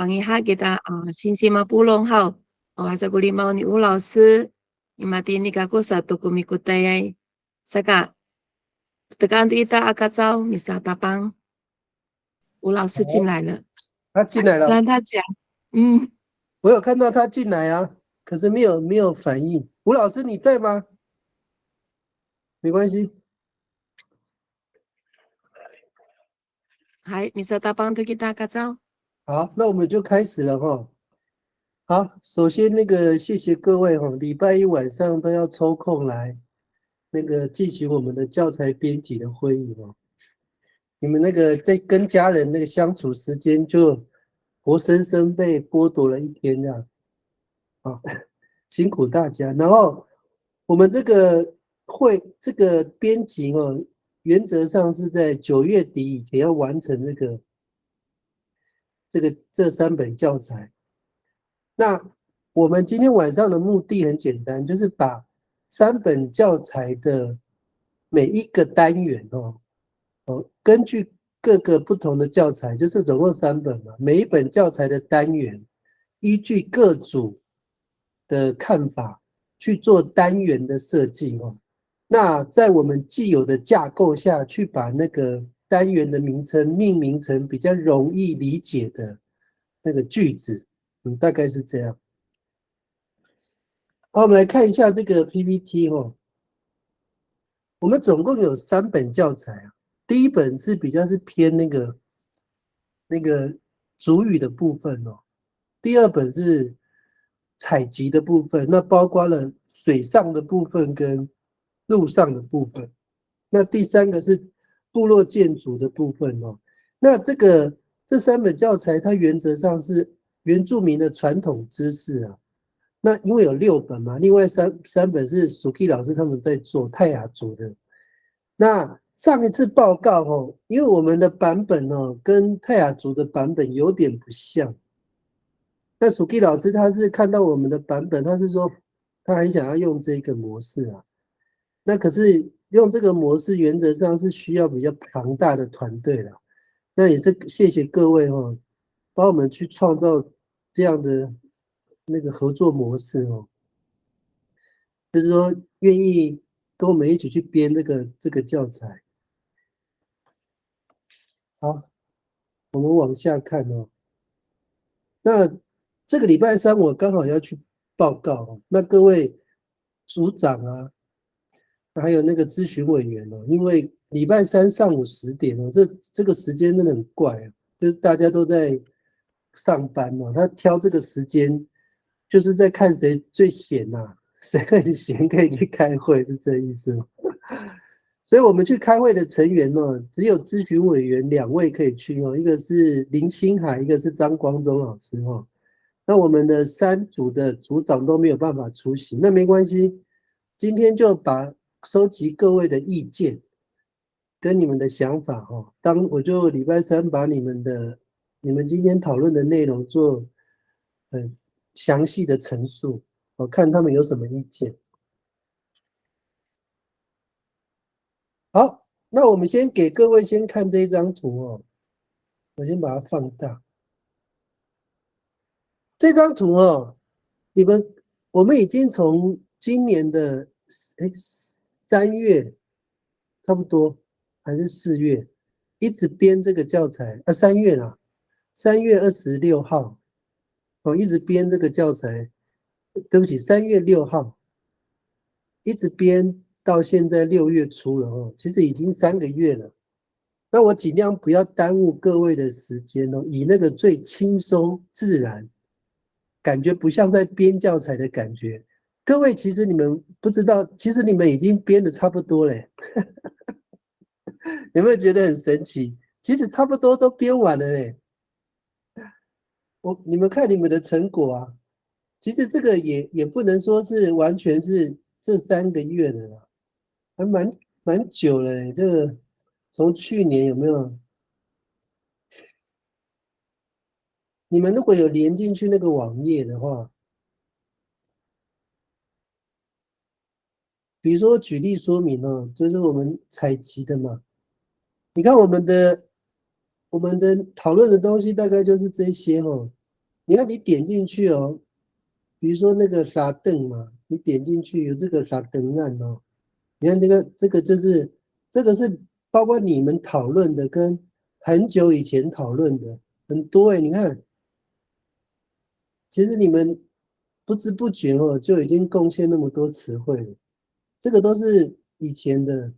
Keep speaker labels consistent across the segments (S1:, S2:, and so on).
S1: kita sisi mapulong hao. Asa kuli mau ni ulau si imati ni kako satu kumikutay saka tekan ita akazao misa tapang 吴老师进来了，
S2: 他进来了，
S1: 让他讲。
S2: 我有看到他进来啊，可是没有反应。吴老师你在吗？没关系。
S1: 嗨，Mr. Tapang tu kita kacau。
S2: 好，那我们就开始了哈。好，首先谢谢各位哈，礼拜一晚上都要抽空来进行我们的教材编辑的会议哦。你们在跟家人相处时间就活生生被剥夺了一天这样，啊，辛苦大家。然后我们这个编辑哦，原则上是在9月底以前要完成这3本教材。那我们今天晚上的目的很简单，就是把3本教材的每一个单元根据各个不同的教材，就是总共3本嘛，每一本教材的单元，依据各组的看法去做单元的设计那在我们既有的架构下去把单元的名称命名成比较容易理解的句子，大概是这样。好，我们来看一下这个 PPT 我们总共有3本教材啊。第一本是比较是偏主语的部分第二本是采集的部分，那包括了水上的部分跟陆上的部分。那第3个是部落建筑的部分那这3本教材它原则上是原住民的传统知识啊。那因为有6本嘛，另外三本是Suki老师他们在做泰雅族的。那上一次报告因为我们的版本跟泰雅族的版本有点不像。那Suki老师他是看到我们的版本，他是说他很想要用这个模式啊。那可是用这个模式原则上是需要比较庞大的团队啦。那也是谢谢各位帮我们去创造这样的合作模式就是说愿意跟我们一起去编这个教材。好，我们往下看那这个礼拜3我刚好要去报告那各位组长啊，还有咨询委员因为礼拜3上午10点这个时间真的很怪就是大家都在上班他挑这个时间就是在看谁最闲谁很闲可以去开会，是这意思吗？所以我们去开会的成员只有咨询委员2位可以去一个是林星海，一个是张光忠老师那我们的3组的组长都没有办法出席，那没关系，今天就把收集各位的意见跟你们的想法我就礼拜3把你们今天讨论的内容做很详细的陈述，我看他们有什么意见。好，那我们先给各位先看这张图我先把它放大。这张图我们已经从今年的3月差不多还是4月一直编这个教材3月啦，3月26号一直编这个教材，对不起，3月6号一直编到现在6月初了其实已经3个月了。那我尽量不要耽误各位的时间以最轻松自然，感觉不像在编教材的感觉。各位其实你们不知道，其实你们已经编的差不多了有没有觉得很神奇？其实差不多都编完了你们看你们的成果啊，其实这个也不能说是完全是这3个月的啦，还蛮久了这个从去年有没有？你们如果有连进去那个网页的话，比如说举例说明就是我们采集的嘛。你看我们的讨论的东西大概就是这些你看你点进去哦，比如说那个沙凳嘛，你点进去有这个沙凳案哦，你看这个就是这个是包括你们讨论的跟很久以前讨论的很多你看，其实你们不知不觉哦就已经贡献那么多词汇了，这个都是以前的。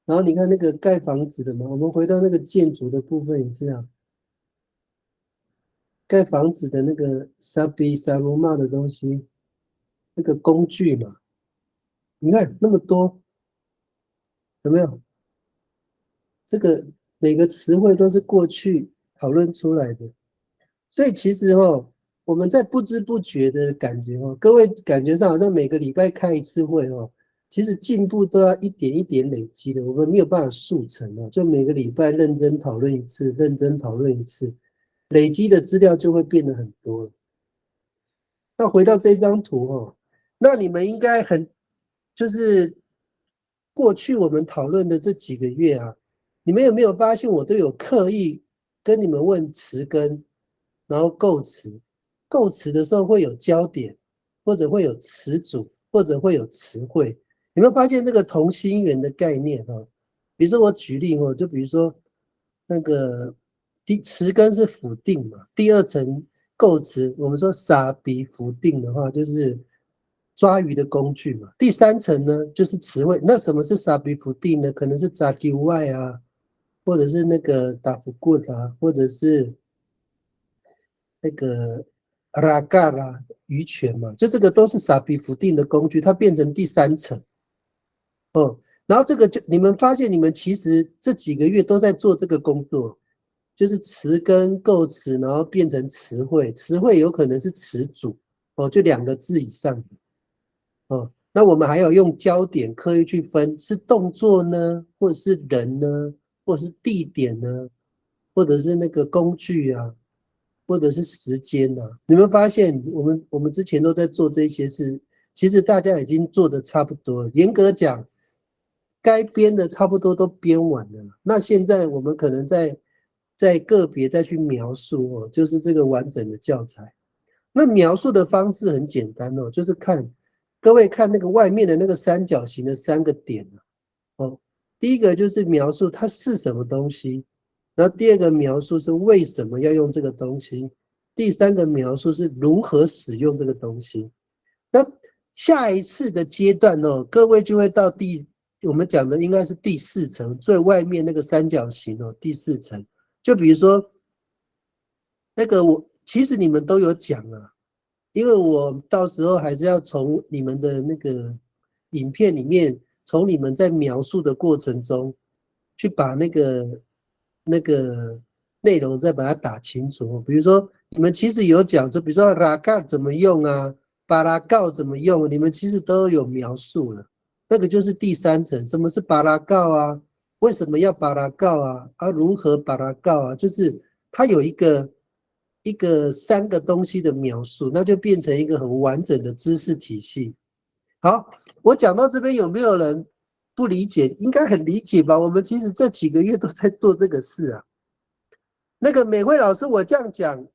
S2: 然后你看那个盖房子的嘛，我们回到那个建筑的部分也是啊，盖房子的那个沙比沙罗骂的东西，那个工具嘛，你看那么多，有没有？这个每个词汇都是过去讨论出来的，所以其实我们在不知不觉的感觉各位感觉上好像每个礼拜开一次会其实进步都要一点一点累积的，我们没有办法速成就每个礼拜认真讨论一次，认真讨论一次，累积的资料就会变得很多了。那回到这张图那你们应该就是过去我们讨论的这几个月啊，你们有没有发现我都有刻意跟你们问词根，然后构词，构词的时候会有焦点，或者会有词组，或者会有词汇。有没有发现这个同心圆的概念比如说我举例就比如说那个词根是辅定嘛，第二层构词，我们说傻比辅定的话，就是抓鱼的工具嘛。第三层呢，就是词汇。那什么是傻比辅定呢？可能是扎丢外啊，或者是那个打福过啊，或者是那个拉嘎啦鱼权嘛，就这个都是傻比辅定的工具，它变成第三层然后这个就你们发现，你们其实这几个月都在做这个工作。就是词根构词，然后变成词汇，词汇有可能是词组就2个字以上的那我们还有用焦点刻意去分，是动作呢，或者是人呢，或者是地点呢，或者是那个工具啊，或者是时间啊。你们发现我们之前都在做这些事，其实大家已经做的差不多了。严格讲，该编的差不多都编完了。那现在我们可能在个别再去描述就是这个完整的教材。那描述的方式很简单就是各位看那个外面的那个三角形的3个点第一个就是描述它是什么东西，然后第二个描述是为什么要用这个东西，第三个描述是如何使用这个东西。那下一次的阶段各位就会到我们讲的应该是第4层，最外面那个三角形第4层。就比如说那个其实你们都有讲了，因为我到时候还是要从你们的那个影片里面，从你们在描述的过程中，去把那个内容再把它打清楚。比如说你们其实有讲，就比如说拉嘎怎么用啊，巴拉告怎么用，你们其实都有描述了。那个就是第3层，什么是巴拉告啊？为什么要巴拉告啊？如何巴拉告啊？就是它有一个3个东西的描述，那就变成一个很完整的知识体系。好，我讲到这边有没有人不理解？应该很理解吧？我们其实这几个月都在做这个事啊。那个美惠老师，我这样讲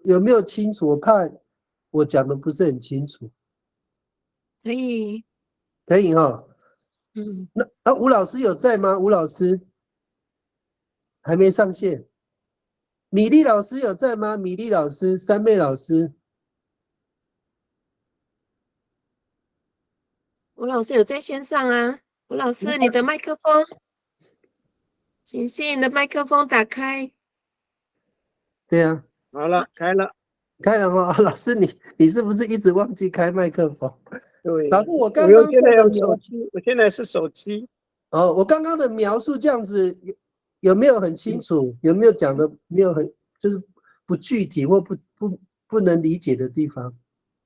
S2: 有没有清楚？我怕我讲的不是很清楚。
S1: 可以，
S2: 可以那吴老师有在吗？吴老师还没上线。米粒老师有在吗？米粒老师、三妹老师。
S1: 吴老师有在线上啊。吴老师，你的麦克风，请你的麦克风打开。
S2: 对啊，
S3: 好了，开了。
S2: 开了吗？老师你是不是一直忘记开麦克风？
S3: 对，
S2: 老师，我刚刚
S3: 现在
S2: 的
S3: 用手机，我现在是手机。
S2: 我刚刚的描述这样子有没有很清楚？有没有讲的没有很就是不具体或不能理解的地方？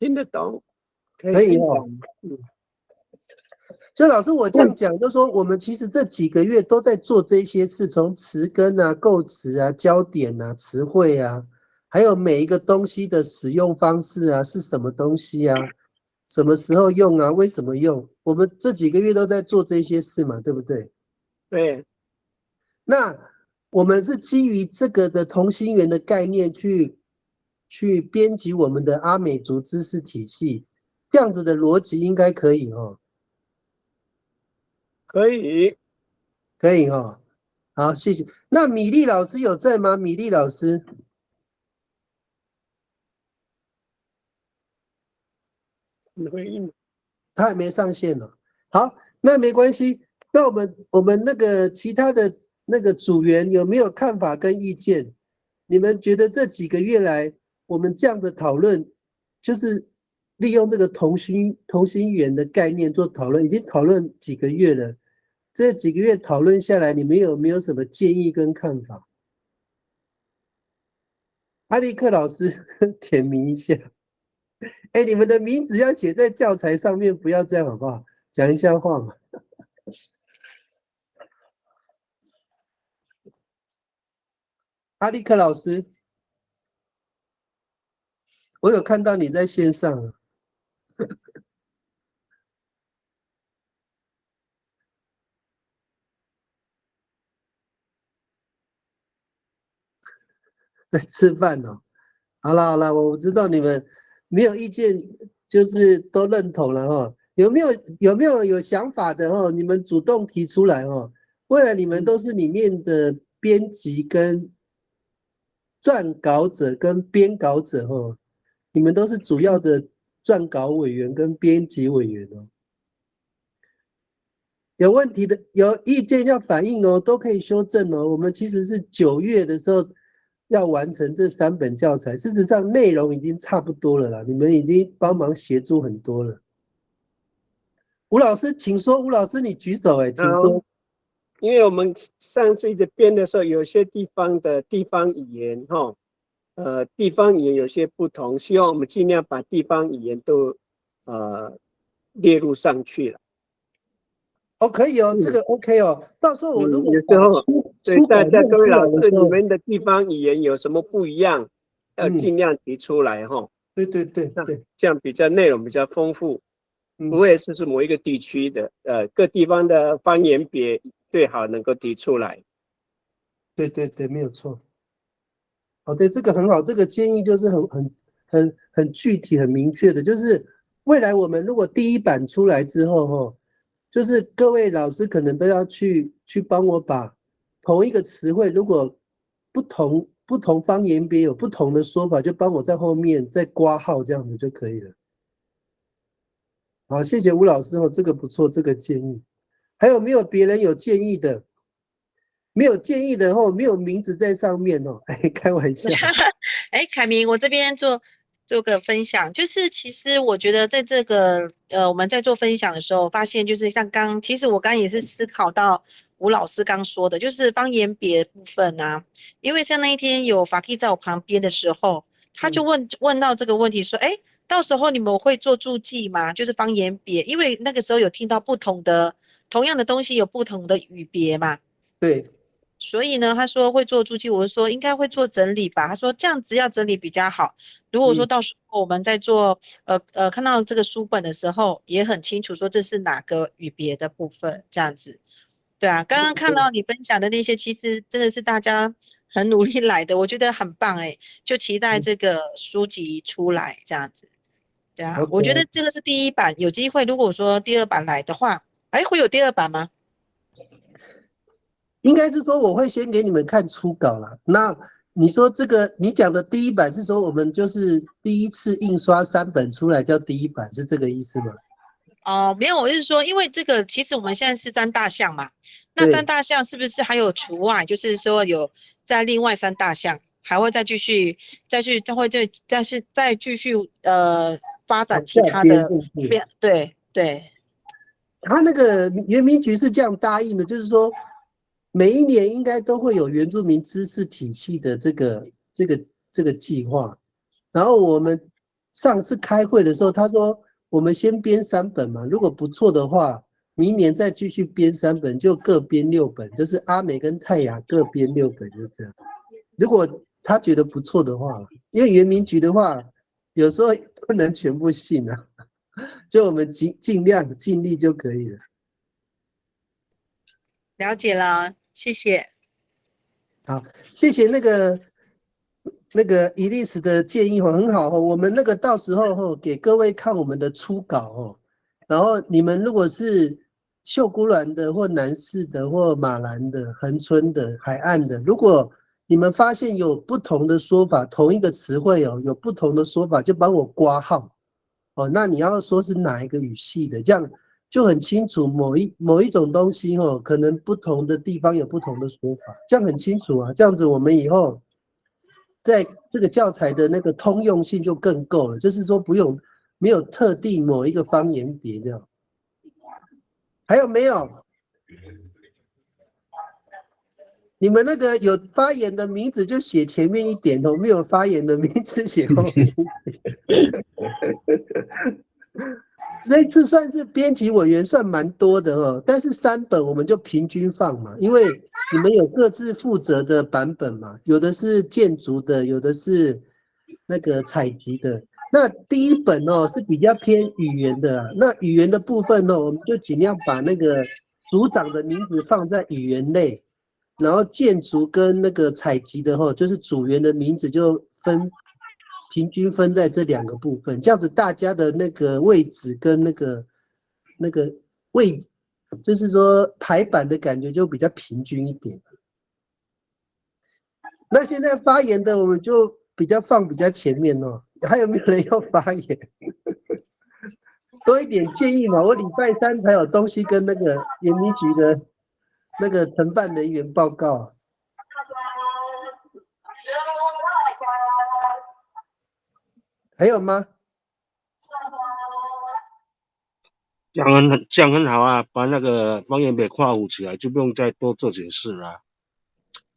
S3: 听得懂，可
S2: 可以
S3: 听懂。
S2: 所以老师，我这样讲，就是说我们其实这几个月都在做这些事，从词根啊、构词啊、焦点啊、词汇啊，还有每一个东西的使用方式啊，是什么东西啊，什么时候用啊，为什么用？我们这几个月都在做这些事嘛，对不对？
S3: 对。
S2: 我们是基于这个的同心圆的概念去编辑我们的阿美族知识体系，这样子的逻辑应该可以哦。
S3: 可以，
S2: 可以哦。好，谢谢。那米粒老师有在吗？米粒老师
S3: 你回应。
S2: 他还没上线呢。好，那没关系。那我们那个其他的那个组员有没有看法跟意见？你们觉得这几个月来我们这样的讨论，就是利用这个同心圆的概念做讨论，已经讨论几个月了。这几个月讨论下来，你们有没有什么建议跟看法？阿力克老师点名一下。哎，你们的名字要写在教材上面，不要这样好不好？讲一下话嘛。阿力克老师，我有看到你在线上啊。在吃饭哦。好了好了，我知道你们没有意见，就是都认同了哈。有没有想法的哈？你们主动提出来哈。未来你们都是里面的编辑跟撰稿者跟编稿者哈，你们都是主要的撰稿委员跟编辑委员哦。有问题的有意见要反映哦，都可以修正哦。我们其实是9月的时候要完成这3本教材，事实上内容已经差不多了啦，你们已经帮忙协助很多了。吴老师，请说。吴老师，你举手哎，请说。
S3: 因为我们上次一直编的时候，有些地方的地方语言地方语言有些不同，希望我们尽量把地方语言都列入上去了。
S2: 哦，可以哦，这个 OK 哦。到时候我如果
S3: 有时候对
S2: 出版
S3: 大家各位老师，
S2: 出来的时候，
S3: 你们的地方语言有什么不一样，要尽量提出来哈。
S2: 对对对对，
S3: 这样比较内容比较丰富，不
S2: 嗯，
S3: 会是某一个地区的各地方的方言别最好能够提出来。
S2: 对对对，没有错。哦，对，这个很好，这个建议就是很具体、很明确的，就是未来我们如果第1版出来之后，就是各位老师可能都要去帮我把同一个词汇，如果不同方言别有不同的说法，就帮我在后面再挂号，这样子就可以了。好，谢谢吴老师哦，这个不错，这个建议。还有没有别人有建议的？没有建议的没有名字在上面哦，哎，开玩笑。
S4: 哎，凯明，我这边做个分享，就是其实我觉得在这个我们在做分享的时候，发现就是像其实我刚也是思考到吴老师刚说的，就是方言别部分啊，因为像那一天有法 K 在我旁边的时候，他就问到这个问题说，哎，到时候你们会做注记吗？就是方言别，因为那个时候有听到同样的东西有不同的语别嘛。
S2: 对。
S4: 所以呢，他说会做注记，我说应该会做整理吧。他说这样子要整理比较好。如果说到时候我们在做看到这个书本的时候，也很清楚说这是哪个语别的部分，这样子。对啊，刚刚看到你分享的那些，其实真的是大家很努力来的，我觉得很棒哎，就期待这个书籍出来这样子。对啊，我觉得这个是第1版，有机会如果说第2版来的话，哎，会有第2版吗？
S2: 应该是说我会先给你们看初稿啦。那你说这个你讲的第1版是说我们就是第一次印刷3本出来叫第1版，是这个意思吗？
S4: 哦，没有，我是说，因为这个其实我们现在是3大项嘛，那3大项是不是还有除外？就是说有在另外3大项还会再继续再继续发展其他的对对。
S2: 他那个原民局是这样答应的，就是说每一年应该都会有原住民知识体系的这个计划。然后我们上次开会的时候，他说我们先编3本嘛，如果不错的话，明年再继续编3本，就各编6本，就是阿美跟泰雅各编6本，就这样。如果他觉得不错的话，因为原民局的话，有时候不能全部信啊。就我们尽量尽力就可以了。
S4: 了解了，谢谢。
S2: 好，谢谢那个伊丽丝的建议很好我们那个到时候给各位看我们的初稿然后你们如果是秀姑峦的或南势的或马兰的、恒春的、海岸的，如果你们发现有不同的说法，同一个词汇有不同的说法，就帮我括号那你要说是哪一个语系的，这样就很清楚某一种东西可能不同的地方有不同的说法，这样很清楚啊。这样子我们以后在这个教材的那个通用性就更够了，就是说没有特定某一个方言别这样。还有没有？你们那个有发言的名字就写前面一点没有发言的名字写后面一点。这次算是编辑委员算蛮多的但是3本我们就平均放嘛，因为你们有各自负责的版本嘛，有的是建筑的，有的是那个采集的。那第1本是比较偏语言的那语言的部分我们就尽量把那个组长的名字放在语言类，然后建筑跟那个采集的就是组员的名字就平均分在这2个部分，这样子大家的那个位置跟那个位置，就是说排版的感觉就比较平均一点。那现在发言的我们就比较前面还有没有人要发言？多一点建议嘛，我礼拜3才有东西跟那个研民局的那个承办人员报告。还有吗？
S5: 这样很好啊，把那个方言别跨湖起来，就不用再多做解释了。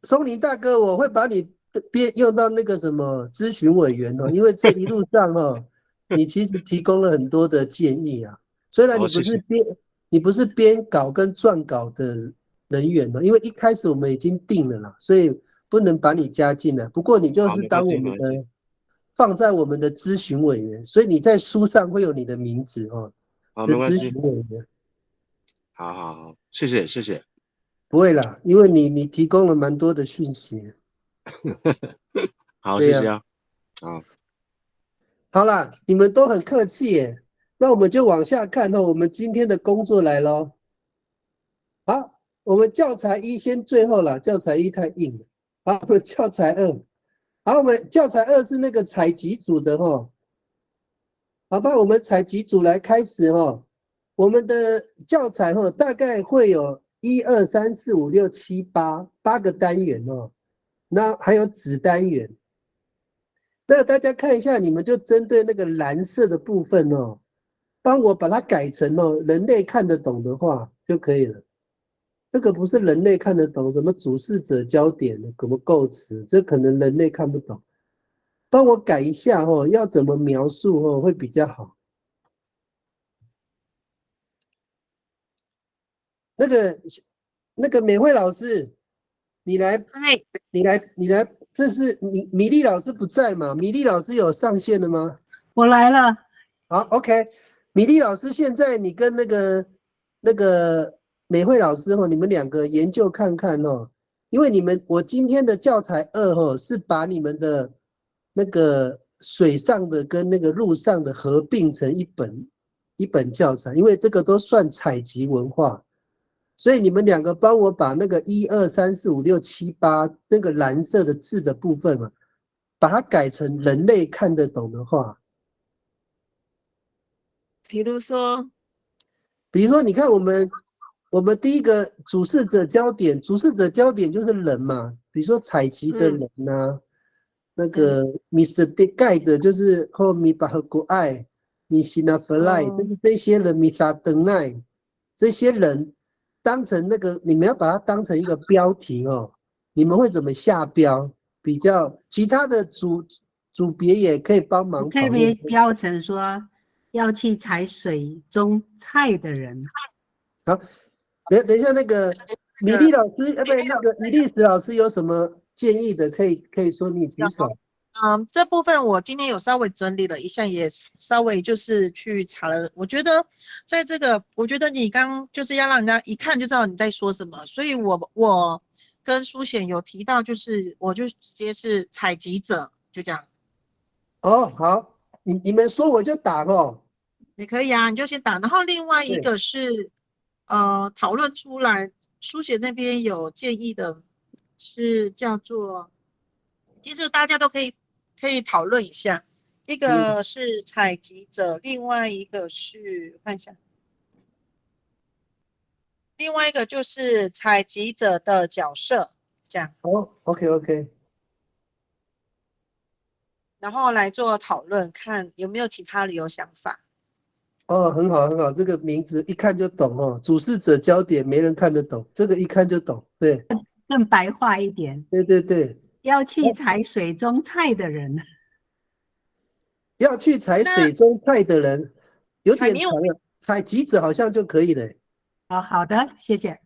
S2: 松林大哥，我会把你用到那个什么咨询委员因为这一路上你其实提供了很多的建议啊。虽然你不是编稿跟撰稿的人员因为一开始我们已经定了啦，所以不能把你加进来。不过你就是当我们的放在我们的咨询委员，所以你在书上会有你的名字的咨询委员。
S5: 好，谢谢。
S2: 不会啦，因为你提供了蛮多的讯息。
S5: 好，谢谢啊。
S2: 好啦，你们都很客气耶。那我们就往下看我们今天的工作来咯。好，我们教材1先最后啦，教材1太硬了。好，我们教材2。好，我们教材2是那个采集组的好吧，我们采集组来开始我们的教材大概会有1、2、3、4、5、6、7、8个单元那还有子单元。那大家看一下，你们就针对那个蓝色的部分帮我把它改成人类看得懂的话就可以了。这个不是人类看得懂，什么主事者焦点什么构词，这可能人类看不懂。帮我改一下要怎么描述会比较好。那个美惠老师，你来，这是米粒老师不在嘛？米粒老师有上线的吗？
S6: 我来了。
S2: 好 ，OK。米粒老师，现在你跟那个美惠老师你们2个研究看看因为我今天的教材2是把你们的那个水上的跟那个陆上的合并成一本教材，因为这个都算采集文化。所以你们2个帮我把那个1、2、3、4、5、6、7、8那个蓝色的字的部分把它改成人类看得懂的话。
S1: 比如说，
S2: 你看我们第一个主事者焦点就是人嘛，比如说采集的人那个 Mr. Guide 就是后米巴和国爱米西纳弗莱，就是这些人米萨登奈这些人。当成那个，你们要把它当成一个标题你们会怎么下标？比较其他的组别也可以帮忙讨论。
S6: 可以标成说要去采水中菜的人。
S2: 好，等一下那个米粒老师，不对，那个米粒史老师有什么建议的？可以说你举手。
S4: 这部分我今天有稍微整理了一下，也稍微就是去查了。我觉得在这个，我觉得你刚就是要让人家一看就知道你在说什么，所以我跟书显有提到，就是我就直接是采集者，就这样。
S2: 哦，好，你们说我就打哦。
S4: 也可以啊，你就先打。然后另外一
S2: 对，
S4: 个是讨论出来，书写那边有建议的，是叫做，其实大家都可以讨论一下。一个是采集者，另外一个是看一下，另外一个就是采集者的角色，这样，
S2: 哦，OK，
S4: 然后来做讨论，看有没有其他的有想法。
S2: 哦，很好很好，这个名字一看就懂哦。主事者焦点没人看得懂，这个一看就懂。对
S6: 更白话一点，
S2: 对，
S6: 要去采水中菜的人。
S2: 要去采
S4: 那
S2: 水中菜的人有
S4: 还没有
S2: 点长了，采集者好像就可以了。
S6: 哦，好的，谢谢。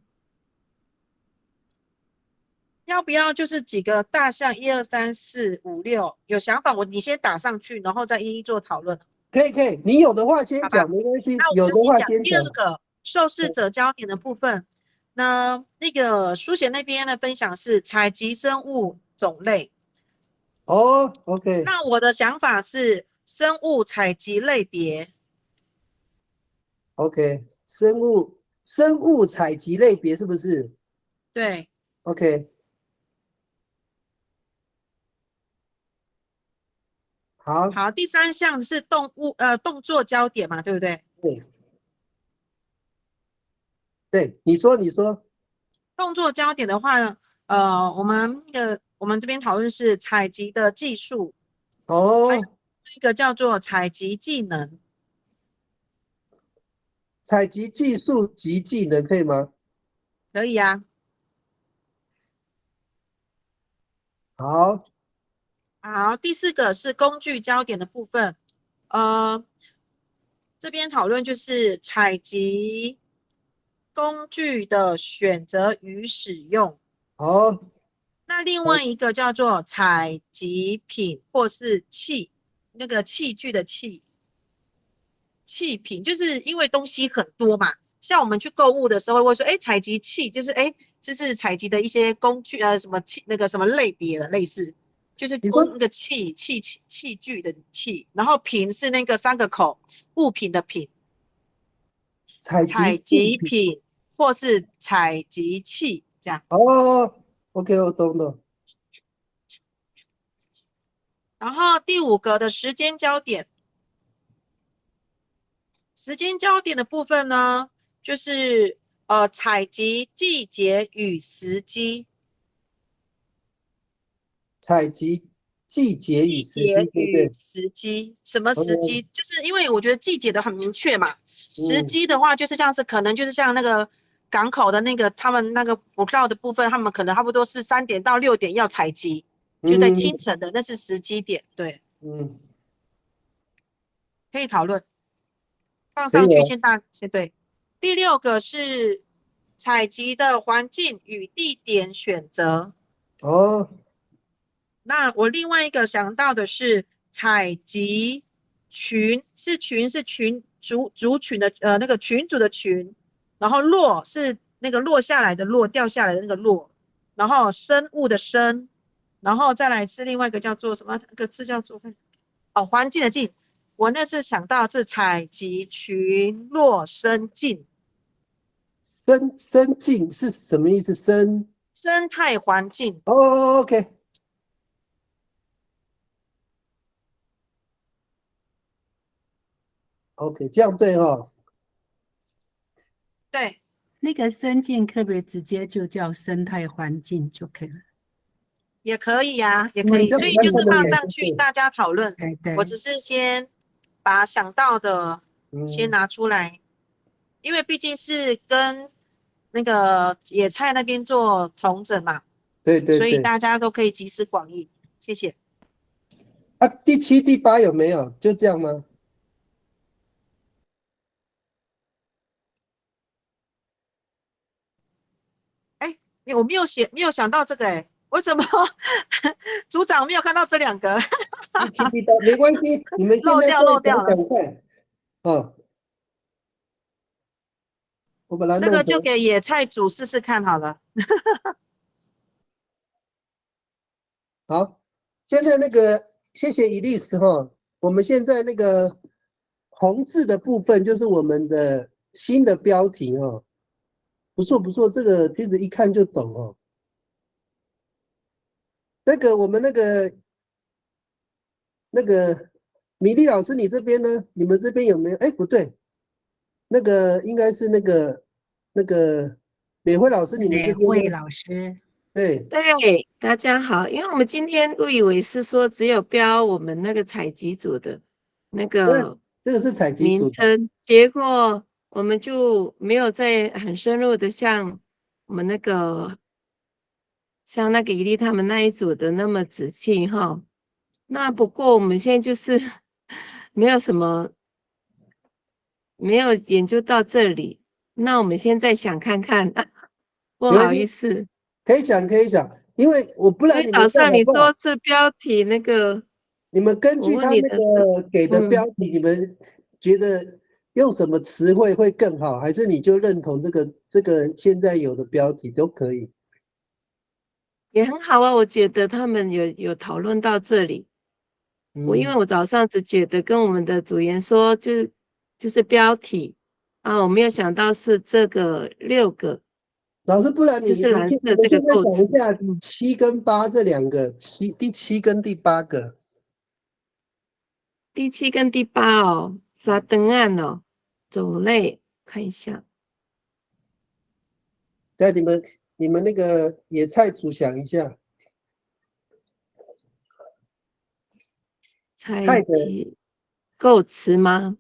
S4: 要不要就是几个大项1、2、3、4、5、6有想法，你先打上去，然后再一一做讨论，
S2: 可以，你有的话先
S4: 好吧？
S2: 讲，没关系，
S4: 那我
S2: 有的
S4: 就先讲
S2: 话先讲。
S4: 第二个受试者焦点的部分。那个书写那边的分享是采集生物种类，
S2: 哦，OK
S4: 那我的想法是生物采集类别。
S2: OK，生物采集类别是不是
S4: 对，
S2: ？OK，好，
S4: 好，第三项是动作焦点嘛，对不对？
S2: 对，你说，
S4: 动作焦点的话，我们这边讨论是采集的技术，还有
S2: 哦，
S4: 一个叫做采集技能。
S2: 采集技术及技能可以吗？
S4: 可以啊。
S2: 好，
S4: 好，第四个是工具焦点的部分，这边讨论就是采集工具的选择与使用。
S2: 好，
S4: 那另外一个叫做采集品或是那个器具的器品，就是因为东西很多嘛，像我们去购物的时候会说，哎，采集器就是这是采集的一些工具什么那个什么类别的类似，就是
S2: 你说
S4: 那个器具的器，然后品是那个3个口物品的品，
S2: 采
S4: 采
S2: 集竞品，
S4: 集品或是采集器这样。
S2: 哦，OK，我懂。
S4: 然后第5个的时间焦点。时间焦点的部分呢，就是采集季节与时机。
S2: 采集季节与时机，
S4: 季节与
S2: 对不对？
S4: 时机，什么时
S2: 哦，
S4: 机？就是因为我觉得季节的很明确嘛，时
S2: 嗯
S4: 机的话就是可能就是像那个港口的那个他们那个捕捞的部分，他们可能差不多是3点到6点要采集，就在清晨的，那是时机点，对，
S2: 嗯，
S4: 可以讨论。放
S2: 可以
S4: 上去
S2: 哦。
S4: 先对。第6个是采集的环境与地点选择。
S2: 哦，
S4: 那我另外一个想到的是采集群，是族群的那个群组的群，然后落是那个落下来的落，掉下来的那个落，然后生物的生，然后再来是另外一个叫做什么那个字叫做环境的境。我那次想到是采集群落生境，
S2: 生境是什么意思？
S4: 生态环境。
S2: 哦，OK，这样对哈。
S4: 对，
S6: 那个生境可不可以直接就叫生态环境就可以了？
S4: 也可以呀、也
S6: 因为
S4: 可以，
S2: 这样
S4: 所以就是
S2: 比较看得
S4: 放上去，
S2: 懂对
S4: 大家讨论。
S6: 对对
S4: 我只是先把想到的先
S2: 嗯，
S4: 拿出来，因为毕竟是跟那个野菜那边做同整嘛，所以
S2: 对。
S4: 大家都可以集思广益。谢谢。
S2: 啊，第7、第8有没有？就这样吗？
S4: 哎，我没有想到这个哎，我怎么组长没有看到这2个？
S2: 第7、第8没关系，你们现在再
S4: 漏掉了。
S2: 想想看。哦，我把它
S4: 这个
S2: 弄成
S4: 就给野菜组试试看好了。
S2: 好，现在那个谢谢伊丽丝哈，我们现在那个红字的部分就是我们的新的标题哦，不错不错，这个其实一看就懂哦。那个我们那个米粒老师，你这边呢？你们这边有没有？哎，不对，那个应该是那个美惠老师，你们这
S6: 美
S2: 边呢？
S6: 惠老师，
S2: 对，
S1: 对，大家好，因为我们今天误以为是说只有标我们那个采集组的那个
S2: 这个是采集组的，
S1: 名称，结果我们就没有再很深入的像我们那个像那个伊利他们那一组的那么仔细哈。那不过我们现在就是没有什么没有研究到这里，那我们现在想看看，不好
S2: 没关系，
S1: 意思，
S2: 可以讲可以讲，因为我不
S1: 因为早
S2: 然你们这样
S1: 上你说
S2: 好不好？
S1: 是标题那个，
S2: 你们根
S1: 我问
S2: 据他那
S1: 你的是，
S2: 个给的标
S1: 嗯，
S2: 题，你们觉得用什么词汇会更好，还是你就认同这个现在有的标题都可以？
S1: 也很好啊，我觉得他们有讨论到这里，因为
S2: 嗯，
S1: 我早上只觉得跟我们的组员说，就是标题啊，我没有想到是这个6个，
S2: 老师，不然
S1: 就是蓝色这个
S2: 你们现在
S1: 构词，
S2: 讲一下
S1: 嗯，7
S2: 跟8这两个，第七跟第8个，
S1: 第7跟第8哦，发灯案哦，种类看一下，
S2: 在你们那个野菜组想一下，
S1: 采
S2: 菜的
S1: 集构词吗？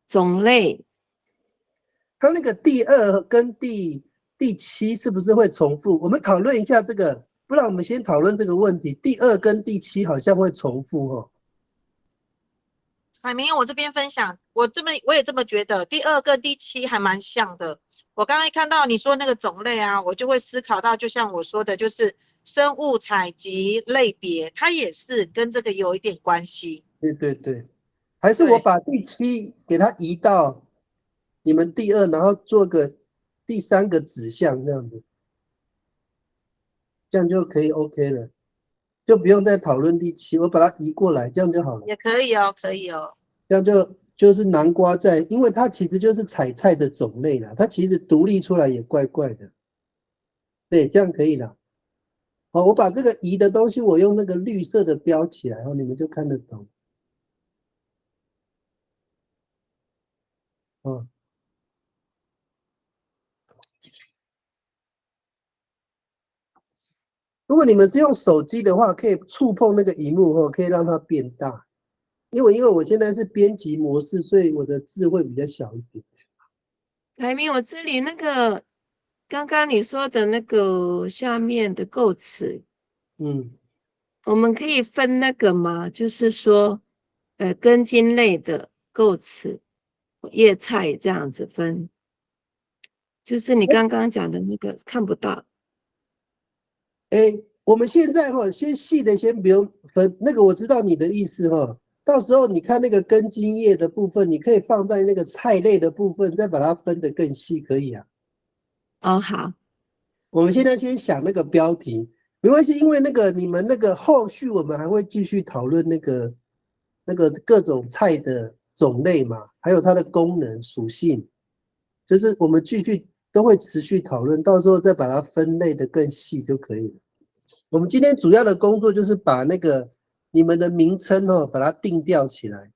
S1: 种类
S2: 它那个第2跟第7是不是会重复？我们讨论一下这个，不然我们先讨论这个问题。第2跟第7好像会重复哦。
S4: 海明，我这边分享，我也这么觉得，第2跟第7还蛮像的。我刚才看到你说那个种类啊，我就会思考到，就像我说的，就是生物采集类别，它也是跟这个有一点关系。
S2: 对对对，还是我
S4: 对，
S2: 把第7给它移到你们第2，然后做个第3个指向这样子，这样就可以 OK 了，就不用再讨论第7，我把它移过来，这样就好了。
S4: 也可以哦，可以哦。
S2: 这样就是南瓜在，因为它其实就是采菜的种类啦，它其实独立出来也怪怪的。对，这样可以了。好，我把这个移的东西，我用那个绿色的标起来，然后你们就看得懂。哦，如果你们是用手机的话，可以触碰那个荧幕哦，可以让它变大。因为我现在是编辑模式，所以我的字会比较小一点。
S1: 排名，我这里那个刚刚你说的那个下面的构词，
S2: 嗯，
S1: 我们可以分那个吗？就是说，根茎类的构词，叶菜这样子分，就是你刚刚讲的那个看不到。
S2: 哎，我们现在先细的先不用分，那个我知道你的意思哈。到时候你看那个根茎叶的部分，你可以放在那个菜类的部分，再把它分得更细，可以啊。
S1: 哦，好，
S2: 我们现在先想那个标题，没关系，因为那个你们那个后续我们还会继续讨论那个各种菜的种类嘛，还有它的功能属性，就是我们继续都会持续讨论，到时候再把它分类的更细就可以了。我们今天主要的工作就是把那个你们的名称把它定调起来。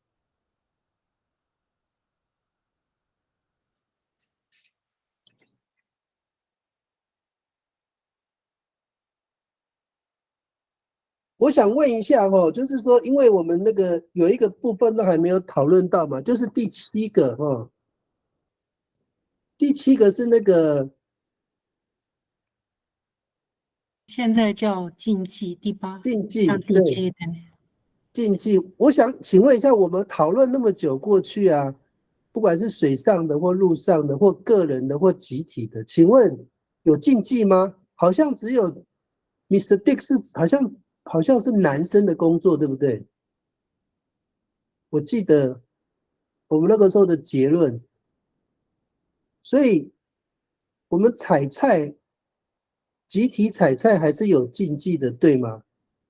S2: 我想问一下就是说，因为我们那个有一个部分都还没有讨论到嘛，就是第7个第7个是那个
S6: 现在叫禁忌，第8
S2: 禁忌，
S6: 到第
S2: 对，
S6: 7的。
S2: 禁忌。我想请问一下，我们讨论那么久过去啊，不管是水上的或陆上的或个人的或集体的，请问有禁忌吗？好像只有 Mr. Dick 是好像是男生的工作，对不对？我记得我们那个时候的结论，所以我们采菜集体采菜还是有禁忌的，对吗？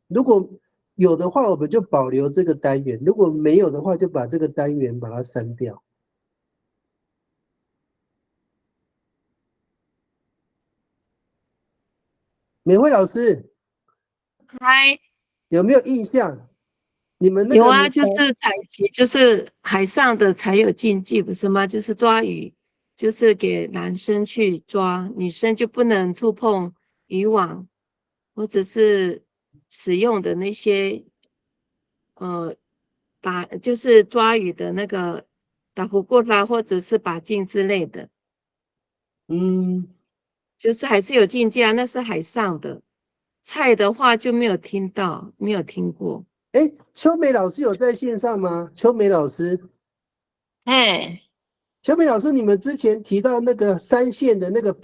S2: 如果有的话，我们就保留这个单元；如果没有的话，就把这个单元把它删掉。美惠老师
S1: 嗨，
S2: 有没有印象？你们那个
S1: 有啊，就是采集，就是海上的才有禁忌，不是吗？就是抓鱼，就是给男生去抓，女生就不能触碰渔网，或者是使用的那些呃就是抓鱼的那个打呼过啦，或者是把镜之类的，
S2: 嗯，
S1: 就是还是有禁忌啊，那是海上的。菜的话就没有听到，没有听过。
S2: 哎，秋美老师有在线上吗？秋美老师，
S1: 哎，
S2: 秋美老师，你们之前提到那个三线的那个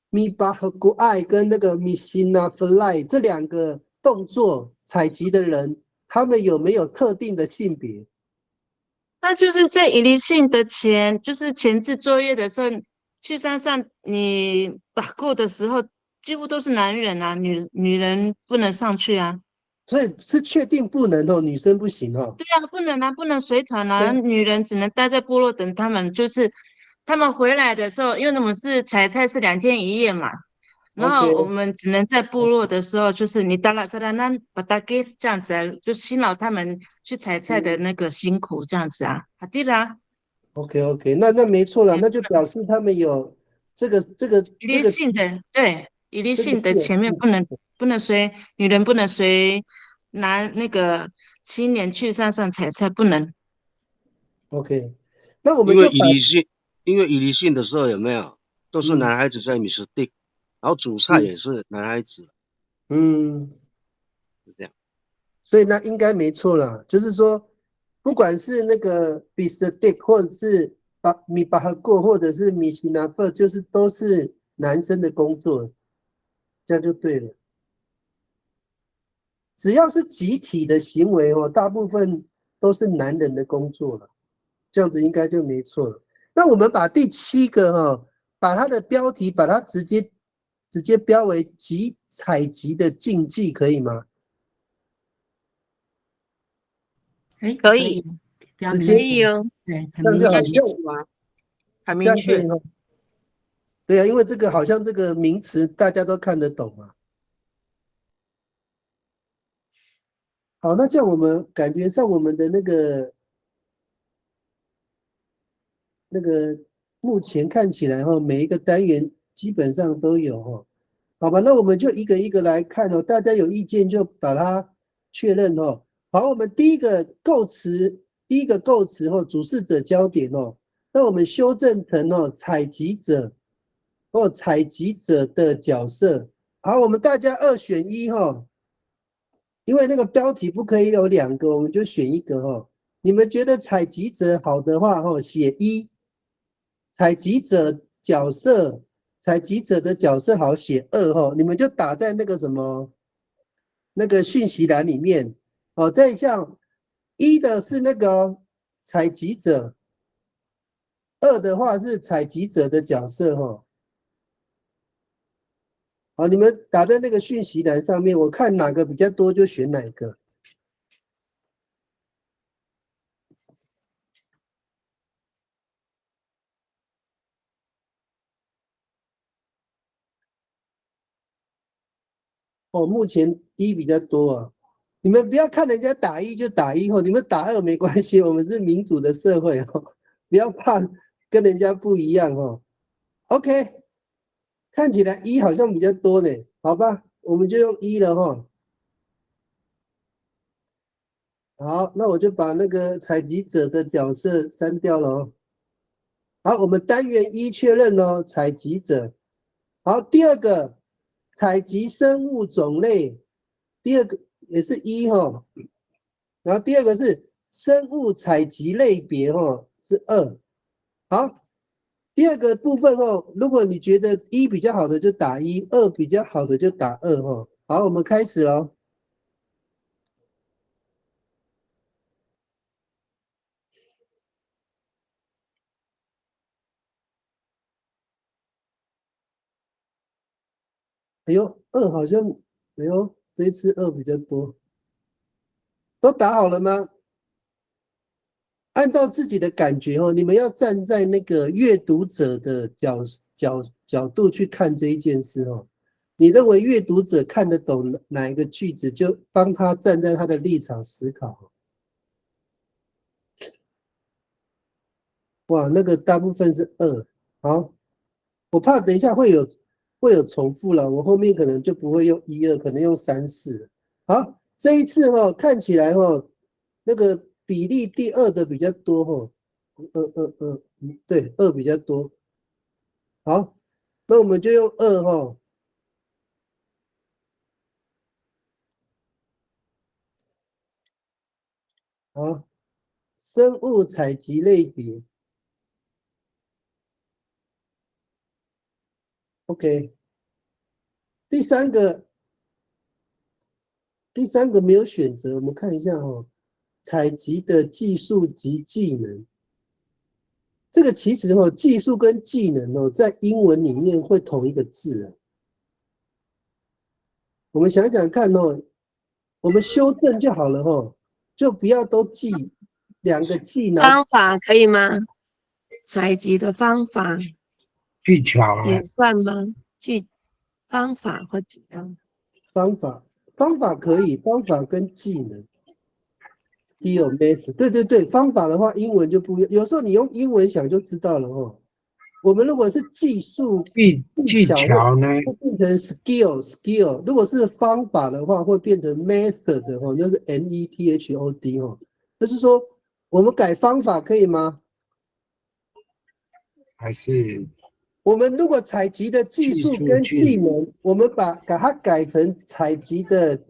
S2: 米巴和国爱跟那个米西纳 fly 这两个动作采集的人，他们有没有特定的性别？
S7: 那就是在一离性的就是前置作业的时候，去山上你把过的时候，几乎都是男人啊，女人不能上去啊。
S2: 所以是确定不能哦，女生不行哦。
S7: 对啊，不能啊，不能随团啊，
S2: 对
S7: 女人只能待在部落等他们，就是他们回来的时候，因为我们是采菜是2天1夜嘛，然后我
S2: ，OK，
S7: 们只能在部落的时候，就是你打拉萨拉那把它给这样子啊，就辛劳他们去采菜的那个辛苦这样子啊，好的啦。
S2: OK，那没错了，那就表示他们有这个这个
S7: 一
S2: 这个
S7: 律性的，对，一律
S2: 这个
S7: 性的前面不能随女人不能随拿那个青年去山上采菜，不能。
S2: OK，那我们
S5: 因为
S2: 就把
S5: 以离性，因为以离性的时候有没有都是
S2: 嗯
S5: 男孩子在米食地，然后煮菜
S2: 嗯
S5: 也是男孩子，
S2: 嗯，
S5: 是这样。
S2: 所以那应该没错啦，就是说，不管是那个比斯蒂或者是巴赫过，或者是米西拿弗，就是都是男生的工作，这样就对了。只要是集体的行为哦，大部分都是男人的工作了，这样子应该就没错了。那我们把第7个哈，把它的标题把它直接标为采集的禁忌，可以吗？
S6: 哎，
S4: 可以，
S6: 可以比较
S2: 直接
S1: 可
S6: 明显，
S1: 以哦。
S6: 对，很
S2: 这样就好，
S6: 明显。
S4: 清楚啊，很
S2: 这
S4: 明确。
S2: 样可以哦。对啊，因为这个好像这个名词大家都看得懂嘛。好，那这样我们感觉上我们的那个目前看起来哈，每一个单元基本上都有哈。好吧，那我们就一个一个来看哦，大家有意见就把它确认哦。好，我们第一个构词或主事者焦点哦，那我们修正成哦采集者或采集者的角色。好，我们大家2选1哈。因为那个标题不可以有2个，我们就选一个哈。你们觉得采集者好的话哈，写1；采集者角色，采集者的角色好写2哈。你们就打在那个什么那个讯息栏里面哦。再像1的是那个采集者，2的话是采集者的角色哈。好，你们打在那个讯息栏上面，我看哪个比较多就选哪个。哦，目前1比较多啊。你们不要看人家打1就打1哦，你们打2没关系，我们是民主的社会哦，不要怕跟人家不一样哦。OK，看起来1好像比较多呢，好吧，我们就用1了哈。好，那我就把那个采集者的角色删掉了哦。好，我们单元1确认哦，采集者。好，第2个采集生物种类，第2个也是1哈。然后第2个是生物采集类别哈，是2。好，第2个部分哦，如果你觉得1比较好的就打1，2比较好的就打2哈。好，我们开始喽。哎呦，2好像，哎呦，这一次2比较多。都打好了吗？按照自己的感觉哦，你们要站在那个阅读者的角度去看这一件事哦。你认为阅读者看得懂哪一个句子，就帮他站在他的立场思考。哇，那个大部分是2。好，我怕等一下会有重复了，我后面可能就不会用1、2，可能用3、4。好，这一次哦，看起来哦，那个比例第2的比较多哦，2，对，2比较多。好，那我们就用2哦。好，生物采集类别。OK，第三个没有选择，我们看一下哦，采集的技术及技能。这个其实哦，技术跟技能哦，在英文里面会同一个字啊。我们想想看哦，我们修正就好了哦，就不要都记2个技能。
S1: 方法可以吗？采集的方法
S8: 技巧
S1: 也算吗？方法或技能？
S2: 方法可以，方法跟技能。skill method， 对对对，方法的话，英文就不一样。有时候你用英文想就知道了哦。我们如果是技术
S8: 技巧呢？
S2: 会变成 skill。如果是方法的话，会变成 method 哦，那是 method 哦。就是说，我们改方法可以吗？
S8: 还是
S2: 我们如果采集的技术跟技能，我们把它改成采集的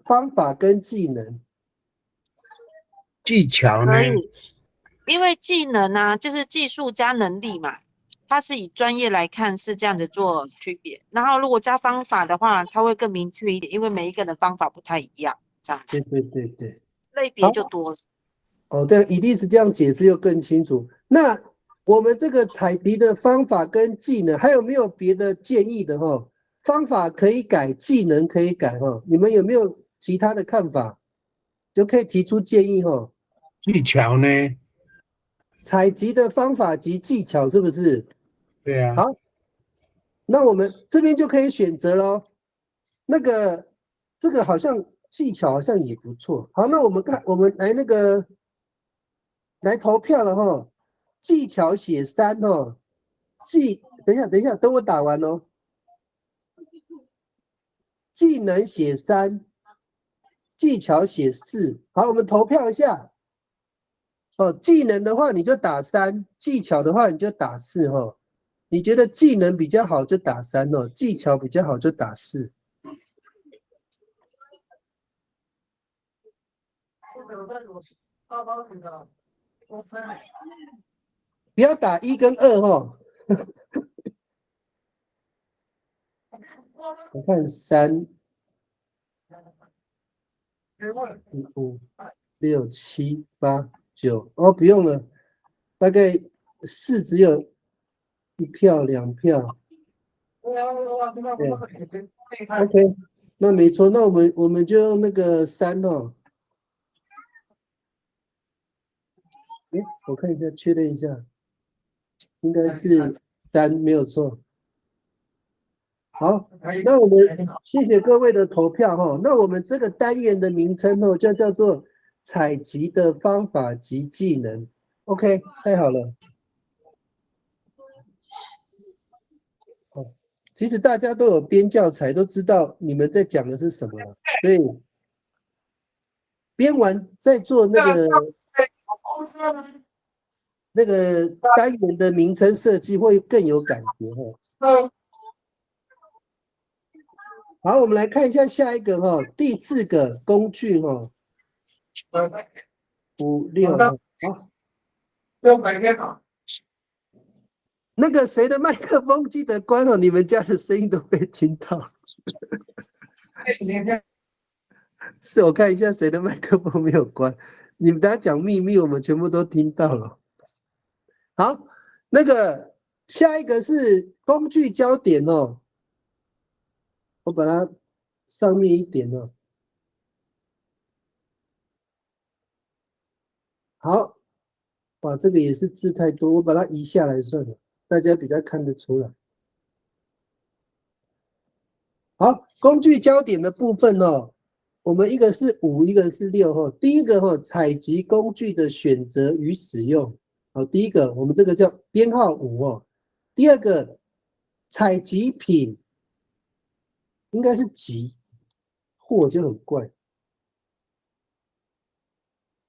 S2: 方法跟技能。
S8: 技巧呢？
S4: 可以，因为技能啊，就是技术加能力嘛，它是以专业来看是这样子做区别。然后如果加方法的话，它会更明确一点，因为每一个人的方法不太一样，这样子。
S2: 对，
S4: 类别就多了。
S2: 哦，对，一定是这样解释又更清楚。那我们这个采集的方法跟技能，还有没有别的建议的哈？方法可以改，技能可以改哈。你们有没有其他的看法？就可以提出建议哈。
S8: 技巧呢？
S2: 采集的方法及技巧是不是？
S8: 对啊。
S2: 好，那我们这边就可以选择咯。那个这个好像技巧好像也不错。好，那我们来来投票了哈。技巧写3哦，等一下，等我打完哦。技能写3，技巧写4。好，我们投票一下。哦，技能的话你就打3，技巧的话你就打4哦。你觉得技能比较好就打3哦，技巧比较好就打4。不要打1跟2哦。我看3、4、5、6、7、8、9，哦，不用了，大概4只有1票、2票。OK， 那没错，那我们就用那个3哦。我看一下，确认一下，应该是3，没有错。好，那我们谢谢各位的投票哈。那我们这个单元的名称哦，就叫做采集的方法及技能。OK， 太好了。其实大家都有编教材，都知道你们在讲的是什么了，所以编完再做那个单元的名称设计会更有感觉哈。好，我们来看一下下一个哈，第4个工具哈，5、6，好。那个谁的麦克风记得关哦，你们家的声音都被听到。是我看一下谁的麦克风没有关，你们等下讲秘密，我们全部都听到了。好，那个下一个是工具焦点哦，我把它上面一点哦。好，哇，这个也是字太多，我把它移下来算了，大家比较看得出来。好，工具焦点的部分哦，我们一个是5，一个是6哦。第一个哦，采集工具的选择与使用。好，第一个我们这个叫编号5哦。第二个，采集品应该是集，货就很怪。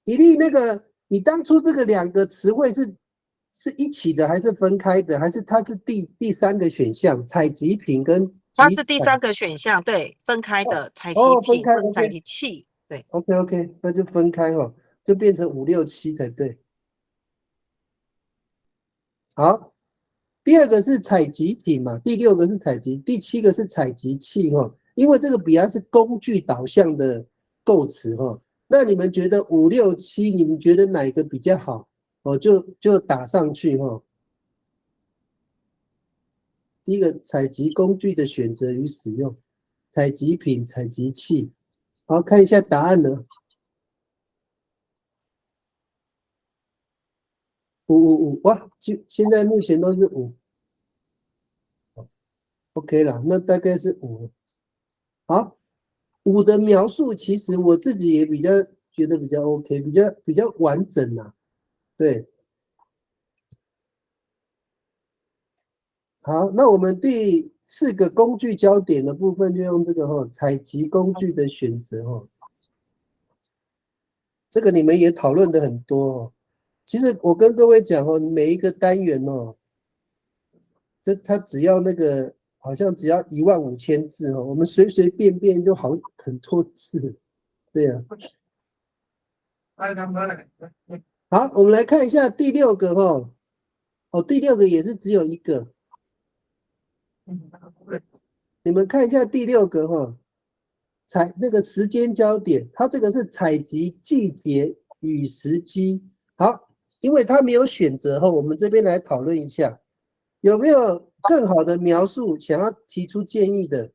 S2: 一粒那个，你当初这个2个词汇是一起的，还是分开的？还是它是第三个选项？采集品跟
S4: 它是第3个选项，对，分开的采集
S2: 分开
S4: 品或者采
S2: ，OK
S4: 集器，对。
S2: OK，那就分开哦，就变成5、6、7才对。好，第二个是采集品嘛，第6个是采集，第7个是采集器哦。因为这个比较是工具导向的构词哦。那你们觉得5、6、7，你们觉得哪个比较好？哦，就打上去哦。第一个，采集工具的选择与使用，采集品、采集器。好，看一下答案呢。555，哇，就现在目前都是5。OK 了，那大概是5。好，5的描述其实我自己也觉得比较 OK，比较完整啦。对。好，那我们第4个工具焦点的部分就用这个哈，采集工具的选择哈。这个你们也讨论的很多哦。其实我跟各位讲哦，每一个单元哦，它只要那个好像只要15000字哦，我们随随便便就好很多字，对呀。好，我们来看一下第6个哦。哦，第6个也是只有1个。你们看一下第6个哈，那个时间焦点，它这个是采集季节与时机。好，因为它没有选择后，我们这边来讨论一下，有没有更好的描述想要提出建议的？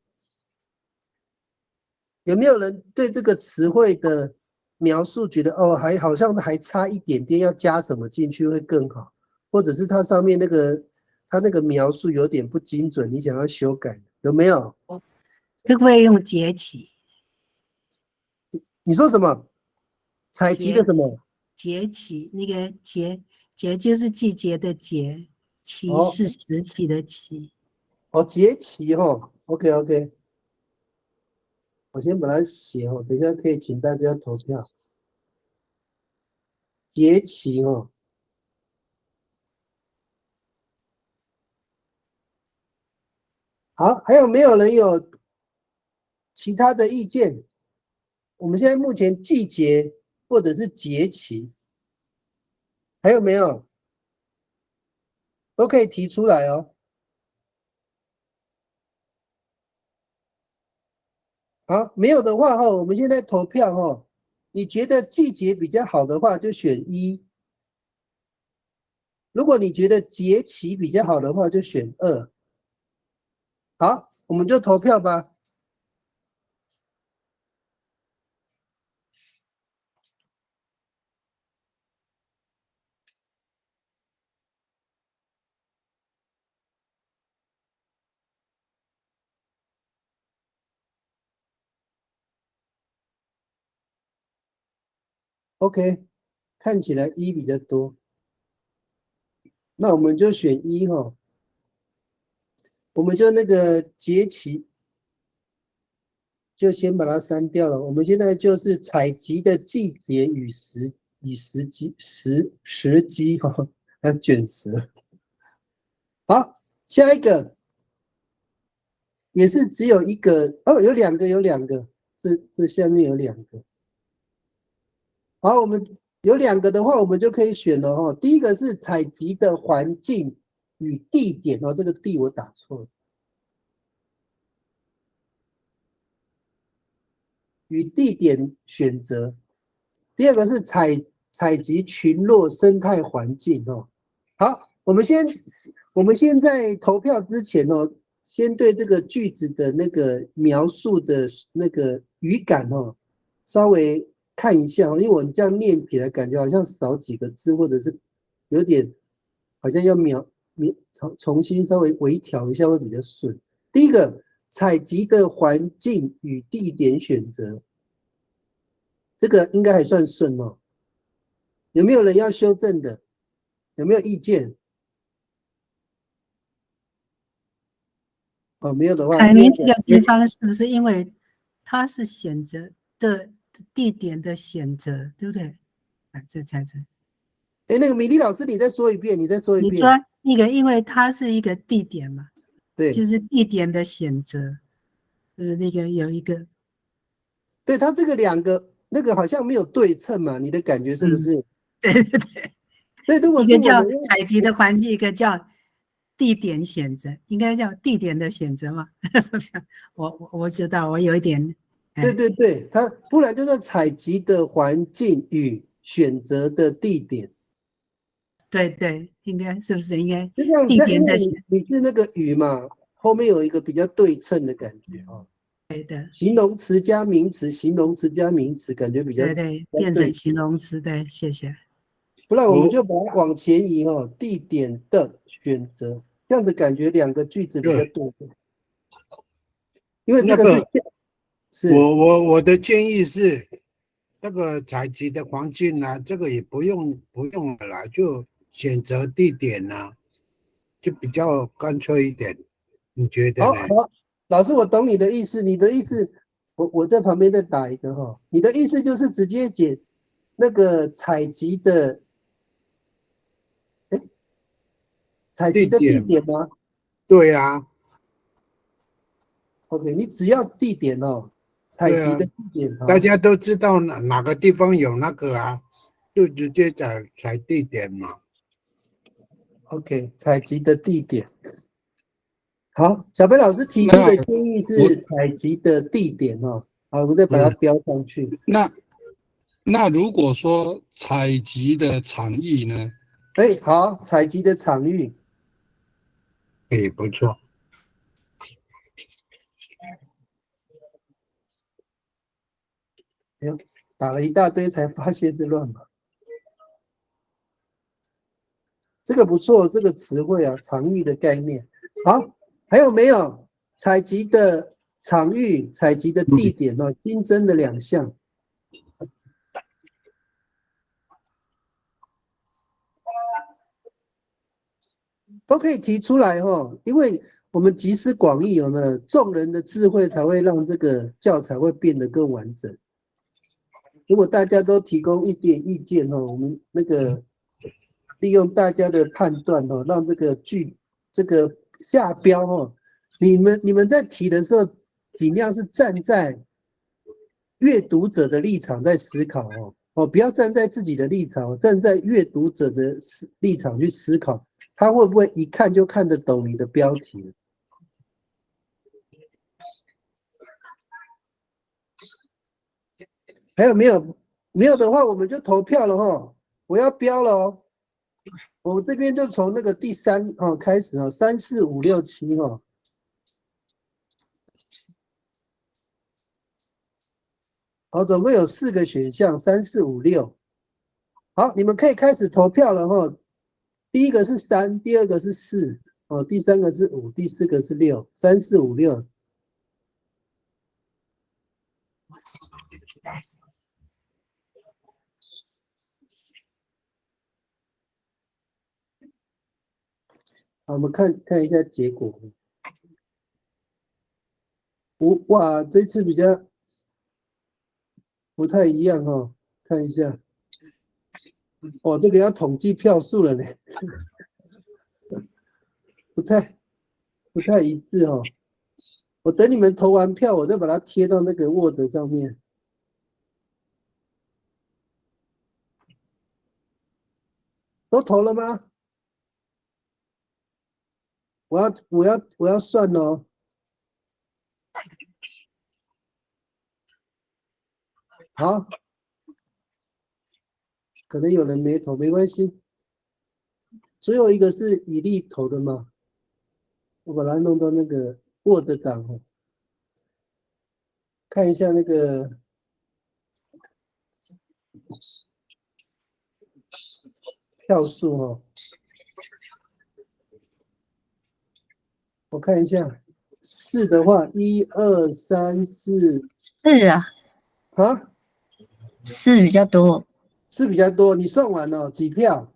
S2: 有没有人对这个词汇的描述觉得哦，好像还差一点点，要加什么进去会更好？或者是它上面它那个描述有点不精准，你想要修改，有没有？
S6: 可不可以用节气？
S2: 你说什么？采集的什么？
S6: 节气，那个节就是季节的节，期
S2: 哦
S6: 是时期的期。
S2: 哦，节气哈，OK，我先把它写哦，等一下可以请大家投票。节气哦，好，还有没有人有其他的意见？我们现在目前季节或者是节气，还有没有？都可以提出来哦。好，没有的话哈，我们现在投票哈。你觉得季节比较好的话，就选1；如果你觉得节气比较好的话，就选2。好，我们就投票吧。OK， 看起来1比较多，那我们就选1哈。我们就那个节气，就先把它删掉了。我们现在就是采集的季节与时机哈，还有卷舌。好，下一个也是只有1个哦，有2个，这下面有2个。好，我们有2个的话，我们就可以选了哈。第一个是采集的环境与地点哦，这个地我打错了，与地点选择。第二个是采集群落生态环境哦。好，我们现在投票之前哦，先对这个句子的那个描述的那个语感稍微看一下因为我这样念起来感觉好像少几个字，或者是有点好像要重新稍微微调一下会比较顺。第一个，采集的环境与地点选择，这个应该还算顺有没有人要修正的？有没有意见？没有的话，
S6: 凯明这个地方是不是因为它是选择的地点的选择，对不对？这才是。
S2: 那个米粒老师，你再说一遍，你再说一遍。
S6: 你说那个，因为它是一个地点嘛，
S2: 对，
S6: 就是地点的选择，就是那个有一个。
S2: 对，它这个两个那个好像没有对称嘛，你的感觉是不是？
S6: 对对对。
S2: 所以如果
S6: 一个叫
S2: 是我们
S6: 采集的环境，一个叫地点选择，应该叫地点的选择嘛？我知道，我有一点。
S2: 对对对，它不然就是采集的环境与选择的地点。
S6: 对对，应该是不是应该
S2: 就像
S6: 地点的
S2: 你是那个鱼嘛，后面有一个比较对称的感觉
S6: 对的，
S2: 形容词加名词，形容词加名词，感觉比较
S6: 对，变成形容词，对，谢谢。
S2: 不然我们就把它往前移地点的选择，这样子感觉两个句子比较对。因为这个是
S8: 我的建议是，这个采集的环境呢，这个也不用了啦，就选择地点呢，就比较干脆一点，你觉得呢？
S2: 好，老师，我懂你的意思。你的意思，我在旁边再打一个你的意思就是直接解那个采集的，采集的地点吗？
S8: 对呀。
S2: OK， 你只要地点采集的地点
S8: 大家都知道哪个地方有那个啊，就直接采地点嘛。
S2: OK， 采集的地点。好，小飞老师提出的建议是采集的地点好，我们再把它标上去。
S9: 那如果说采集的场域呢？
S2: 好，采集的场域。
S8: 不错。
S2: 打了一大堆才发现是乱码。这个不错，这个词汇场域的概念。好，还有没有采集的场域、采集的地点新增的2项。都可以提出来因为我们集思广益，有没有众人的智慧才会让这个教材会变得更完整。如果大家都提供一点意见我们那个利用大家的判断让这个下标你们在提的时候，尽量是站在阅读者的立场在思考不要站在自己的立场，站在阅读者的立场去思考，他会不会一看就看得懂你的标题？还有没有？没有的话，我们就投票了我要标了我们这边就从那个第3开始3、4、5、6、7好，总共有4个选项，3、4、5、6。好，你们可以开始投票了第一个是3，第二个是4第三个是5，第四个是6。3、4、5、6。好，我们看一下结果。哇，这次比较不太一样看一下。这个要统计票数了呢，不太一致我等你们投完票，我再把它贴到那个 Word 上面。都投了吗？我要算好，可能有人没投，没关系。最后一个是以利投的吗？我把它弄到那个 Word 档哦，看一下那个票数哦，我看一下，4的话，1、2、3、4
S10: 是啊，
S2: 啊，
S10: 是比较多。
S2: 4比较多。你算完了几票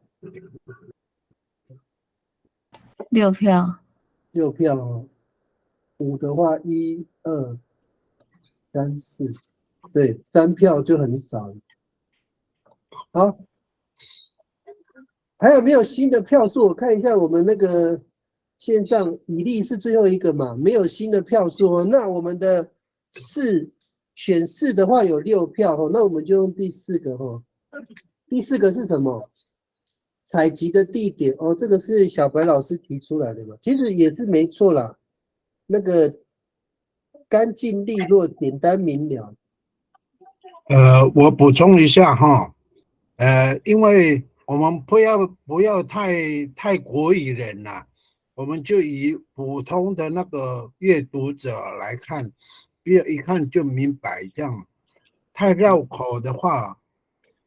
S10: 6票。
S2: ？6票哦。5的话，1、2、3、4，对，3票就很少了。好，还有没有新的票数？我看一下我们那个线上比例是最后一个嘛，没有新的票数哦。那我们的选4的话有6票哦，那我们就用第4个哦。第4个是什么？采集的地点哦，这个是小白老师提出来的嘛，其实也是没错啦。那个干净利落、简单明了。
S8: 我补充一下哈，因为我们不要太过于人了，我们就以普通的那个阅读者来看，不要一看就明白，这样太绕口的话，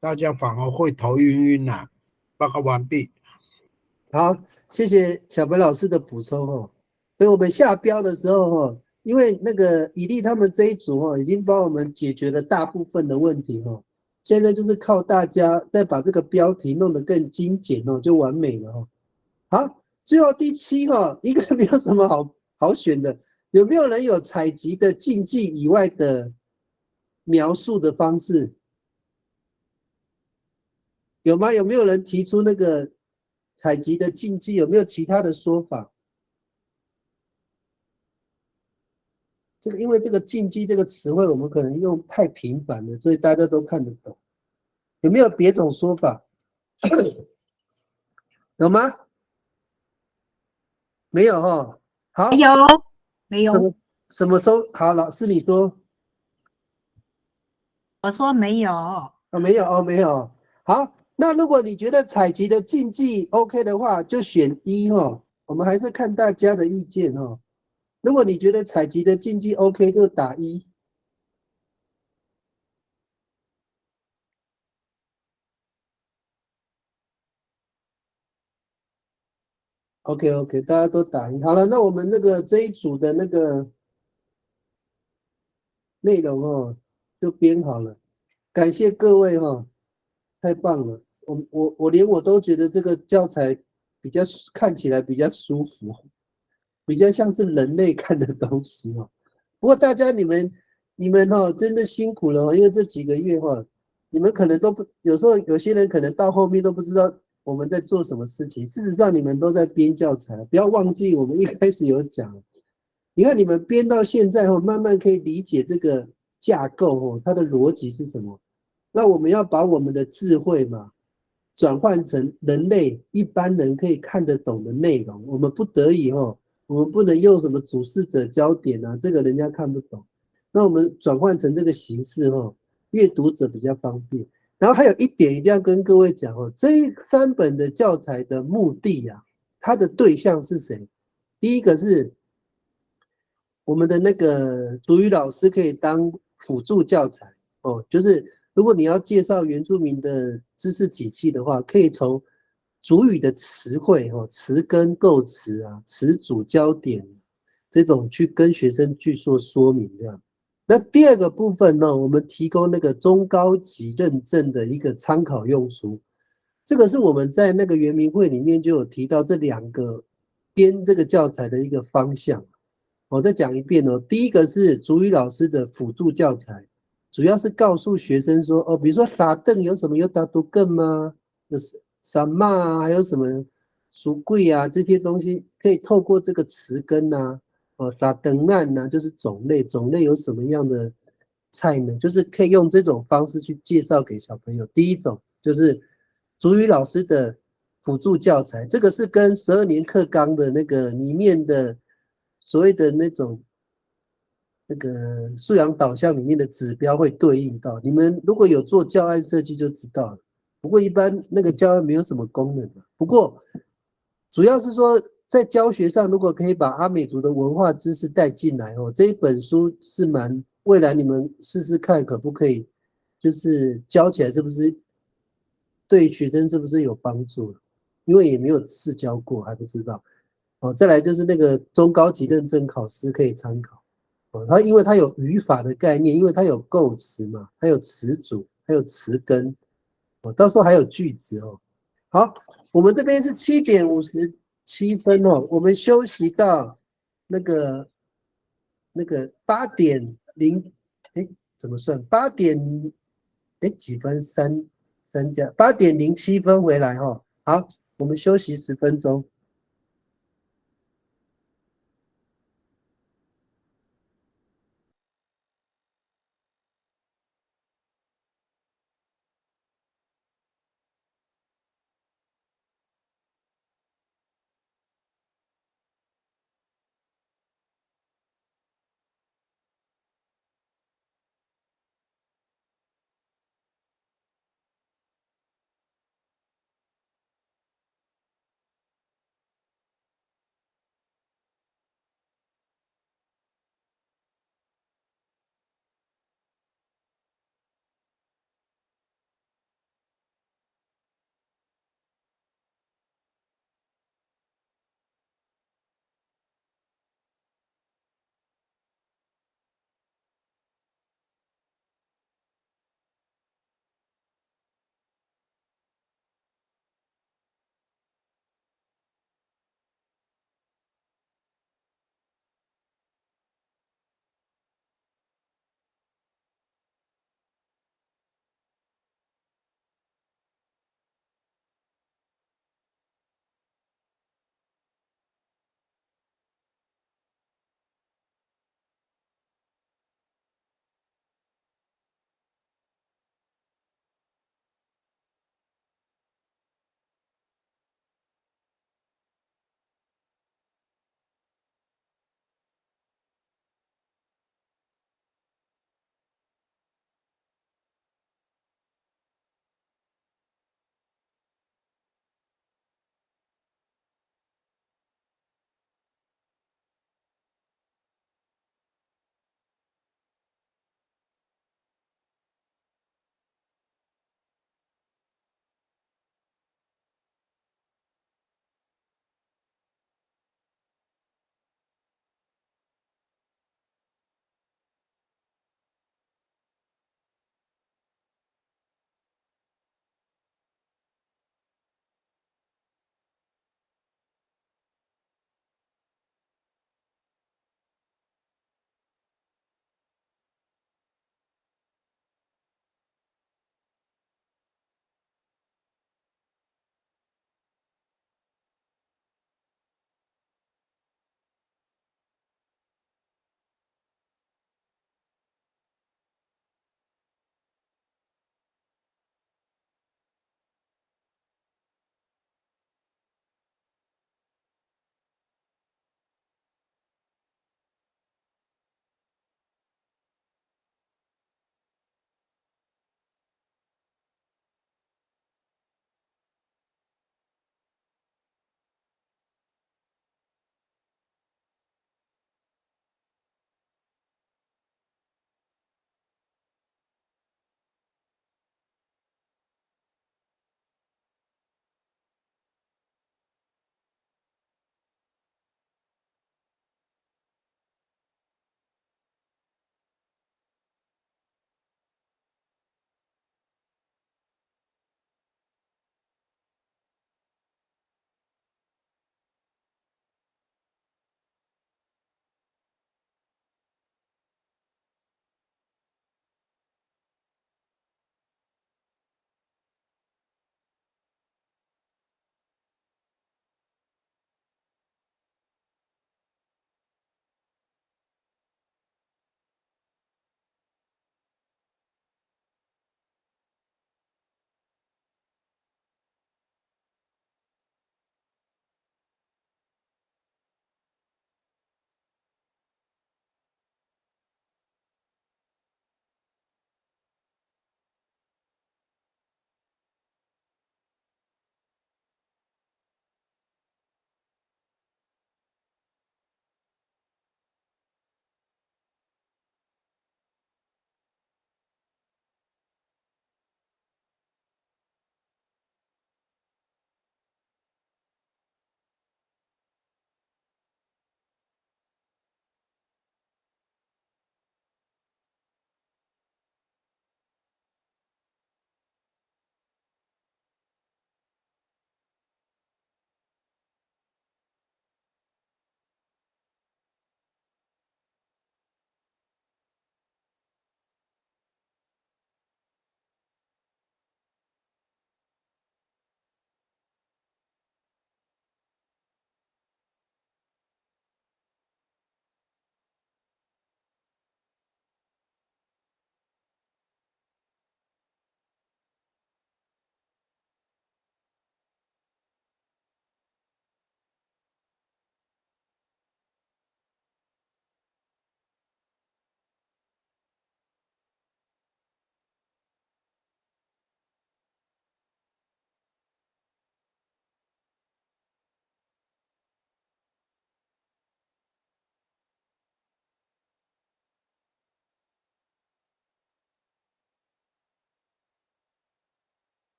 S8: 大家反而会头晕晕了。报告完毕。
S2: 好，谢谢小白老师的补充哦。所以我们下标的时候哦，因为那个以利他们这一组哦，已经帮我们解决了大部分的问题哦。现在就是靠大家再把这个标题弄得更精简哦，就完美了哦。好，最后第7哦，应该没有什么好选的。有没有人有采集的禁忌以外的描述的方式？有吗？有没有人提出那个采集的禁忌？有没有其他的说法？这个因为这个禁忌这个词汇，我们可能用太频繁了，所以大家都看得懂。有没有别种说法？有吗？没有哦。好，
S6: 没有，没有，
S2: 什么时候？好，老师你说。
S6: 我说没有。
S2: 没有哦，没有。好，那如果你觉得采集的禁忌 OK 的话，就选1哦。我们还是看大家的意见哦。如果你觉得采集的禁忌 OK，就打1。OK，大家都打1。好了，那我们这一组的那个内容哦，就编好了。感谢各位哦，太棒了。我连我都觉得这个教材看起来比较舒服，比较像是人类看的东西哦。不过大家你们哦，真的辛苦了哦，因为这几个月哦，你们可能都不，有时候有些人可能到后面都不知道我们在做什么事情。事实上你们都在编教材，不要忘记我们一开始有讲，你看你们编到现在哦，慢慢可以理解这个架构哦，它的逻辑是什么。那我们要把我们的智慧嘛，转换成人类一般人可以看得懂的内容。我们不得已哦，我们不能用什么主事者焦点啊，这个人家看不懂。那我们转换成这个形式哦，阅读者比较方便。然后还有一点一定要跟各位讲哦，这3本的教材的目的啊，它的对象是谁？第一个是我们的那个族语老师可以当辅助教材哦，就是如果你要介绍原住民的知识体系的话，可以从族语的词汇哦、词根构词啊、词组焦点这种去跟学生去做说明这样。那第2个部分呢，我们提供那个中高级认证的一个参考用书，这个是我们在那个原民会里面就有提到这2个编这个教材的一个方向。我再讲一遍哦，第一个是族语老师的辅助教材，主要是告诉学生说哦，比如说法凳有什么有打读更吗？有什么啊，还有什么书柜啊这些东西，可以透过这个词根啊，法凳案啊，就是种类有什么样的菜呢？就是可以用这种方式去介绍给小朋友。第一种就是族语老师的辅助教材，这个是跟12年课纲的那个里面的所谓的那种那个素养导向里面的指标会对应到。你们如果有做教案设计就知道了。不过一般那个教案没有什么功能。不过主要是说在教学上，如果可以把阿美族的文化知识带进来哦，这一本书是未来你们试试看可不可以，就是教起来是不是对学生是不是有帮助？因为也没有试教过，还不知道。哦，再来就是那个中高级认证考试可以参考。哦，因为它有语法的概念，因为它有构词嘛，它有词组，还有词根。哦，到时候还有句子哦。好，我们这边是7:57哦，我们休息到那个8:0，哎，怎么算几分？三加8:07回来哦。好，我们休息10分钟。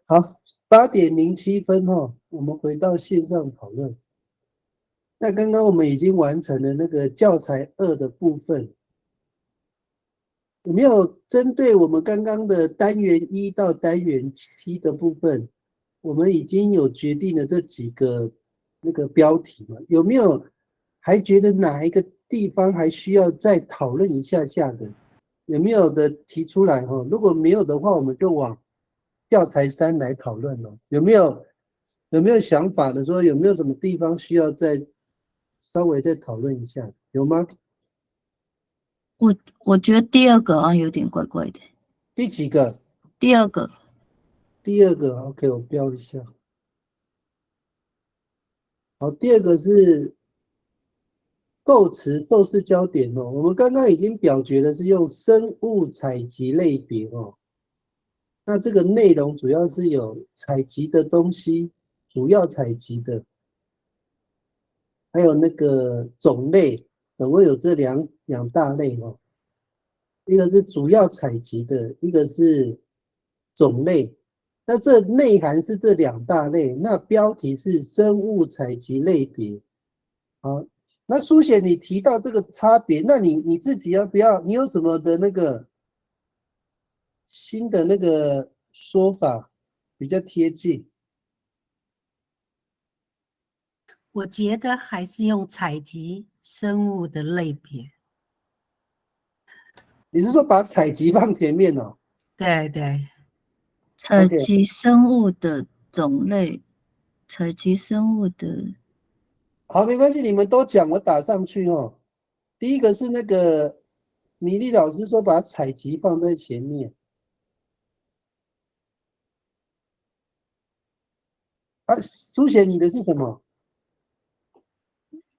S2: 好，8:07我们回到线上讨论。那刚刚我们已经完成了那个教材2的部分，有没有针对我们刚刚的单元1到单元7的部分，我们已经有决定了这几个那个标题嘛？有没有还觉得哪一个地方还需要再讨论一下下的？有没有的提出来哈？如果没有的话，我们就往教材3来讨论了。有没有想法的说有没有什么地方需要再稍微再讨论一下？有吗？
S10: 我觉得第二个好像有点怪怪的。
S2: 第几个？
S10: 第二个。
S2: 第二个 ，OK， 我标一下。好，第二个是构词斗士焦点哦。我们刚刚已经表决的是用生物采集类别哦。那这个内容主要是有采集的东西，主要采集的，还有那个种类，总共有这两大类哦。一个是主要采集的，一个是种类。那这内涵是这2大类，那标题是生物采集类别。好，那书写你提到这个差别，那你自己要不要？你有什么的那个新的那个说法比较贴近？
S6: 我觉得还是用采集生物的类别。
S2: 你是说把采集放前面哦？
S6: 对对。
S10: 采集生物的种类，采集生物的。
S2: 好，没关系，你们都讲，我打上去哦。第一个是那个米粒老师说把采集放在前面。啊，书写你的是什么？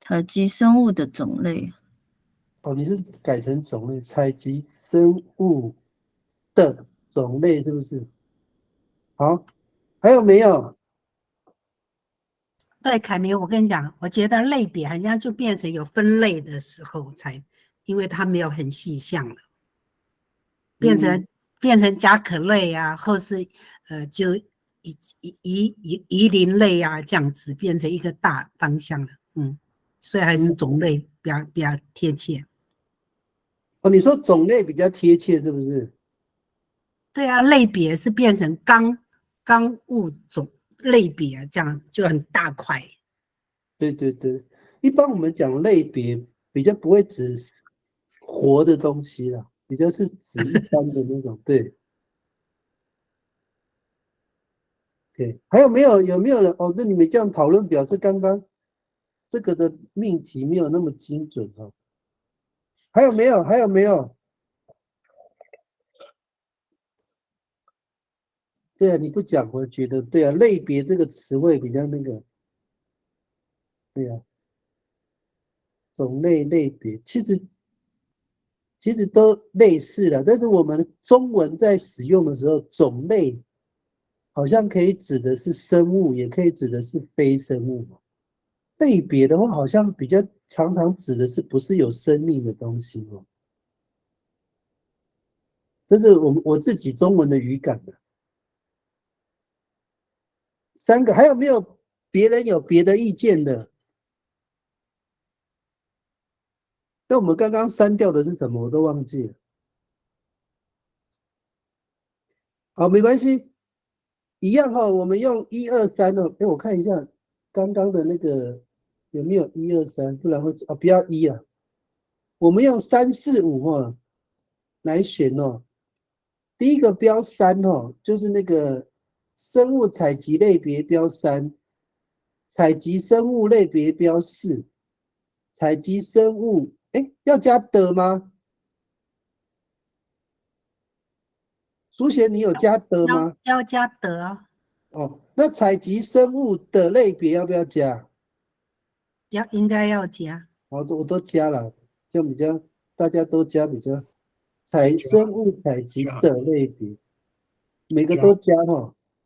S10: 采集生物的种类。
S2: 哦，你是改成种类，采集生物的种类是不是？好，还有没有？
S6: 对，凯明，我跟你讲，我觉得类别好像就变成有分类的时候才，因为它没有很细项了，变成甲壳类啊，或是就夷陵类啊，这样子变成一个大方向了。所以还是种类比较贴切。
S2: 哦，你说种类比较贴切是不是？
S6: 对啊，类别是变成纲物种类别，这样就很大块。
S2: 对对对，一般我们讲类别比较不会指活的东西啦，比较是指一般的那种。对，对，还有没有？有没有人？哦，那你们这样讨论表示刚刚这个的命题没有那么精准哦。还有没有？还有没有？对啊，你不讲，我觉得对啊，类别这个词汇比较那个，对啊，种类类别其实都类似的，但是我们中文在使用的时候，种类好像可以指的是生物，也可以指的是非生物。类别的话，好像比较常常指的是不是有生命的东西哦。这是我自己中文的语感的。3个，还有没有别人有别的意见的？那我们刚刚删掉的是什么？我都忘记了。好，没关系，一样哈，我们用1、2、3哦。哎，我看一下刚刚的那个有没有1、2、3，不然会不要1啊。我们用3、4、5来选哦。第一个标3就是那个生物采集类别标3，采集生物类别标4，采集生物，要加的吗？书写你有加的吗？
S6: 要加的啊。
S2: 哦，那采集生物的类别要不要加？
S6: 应该要加。
S2: 我都加了，这样比较大家都加比较。生物采集的类别，每个都加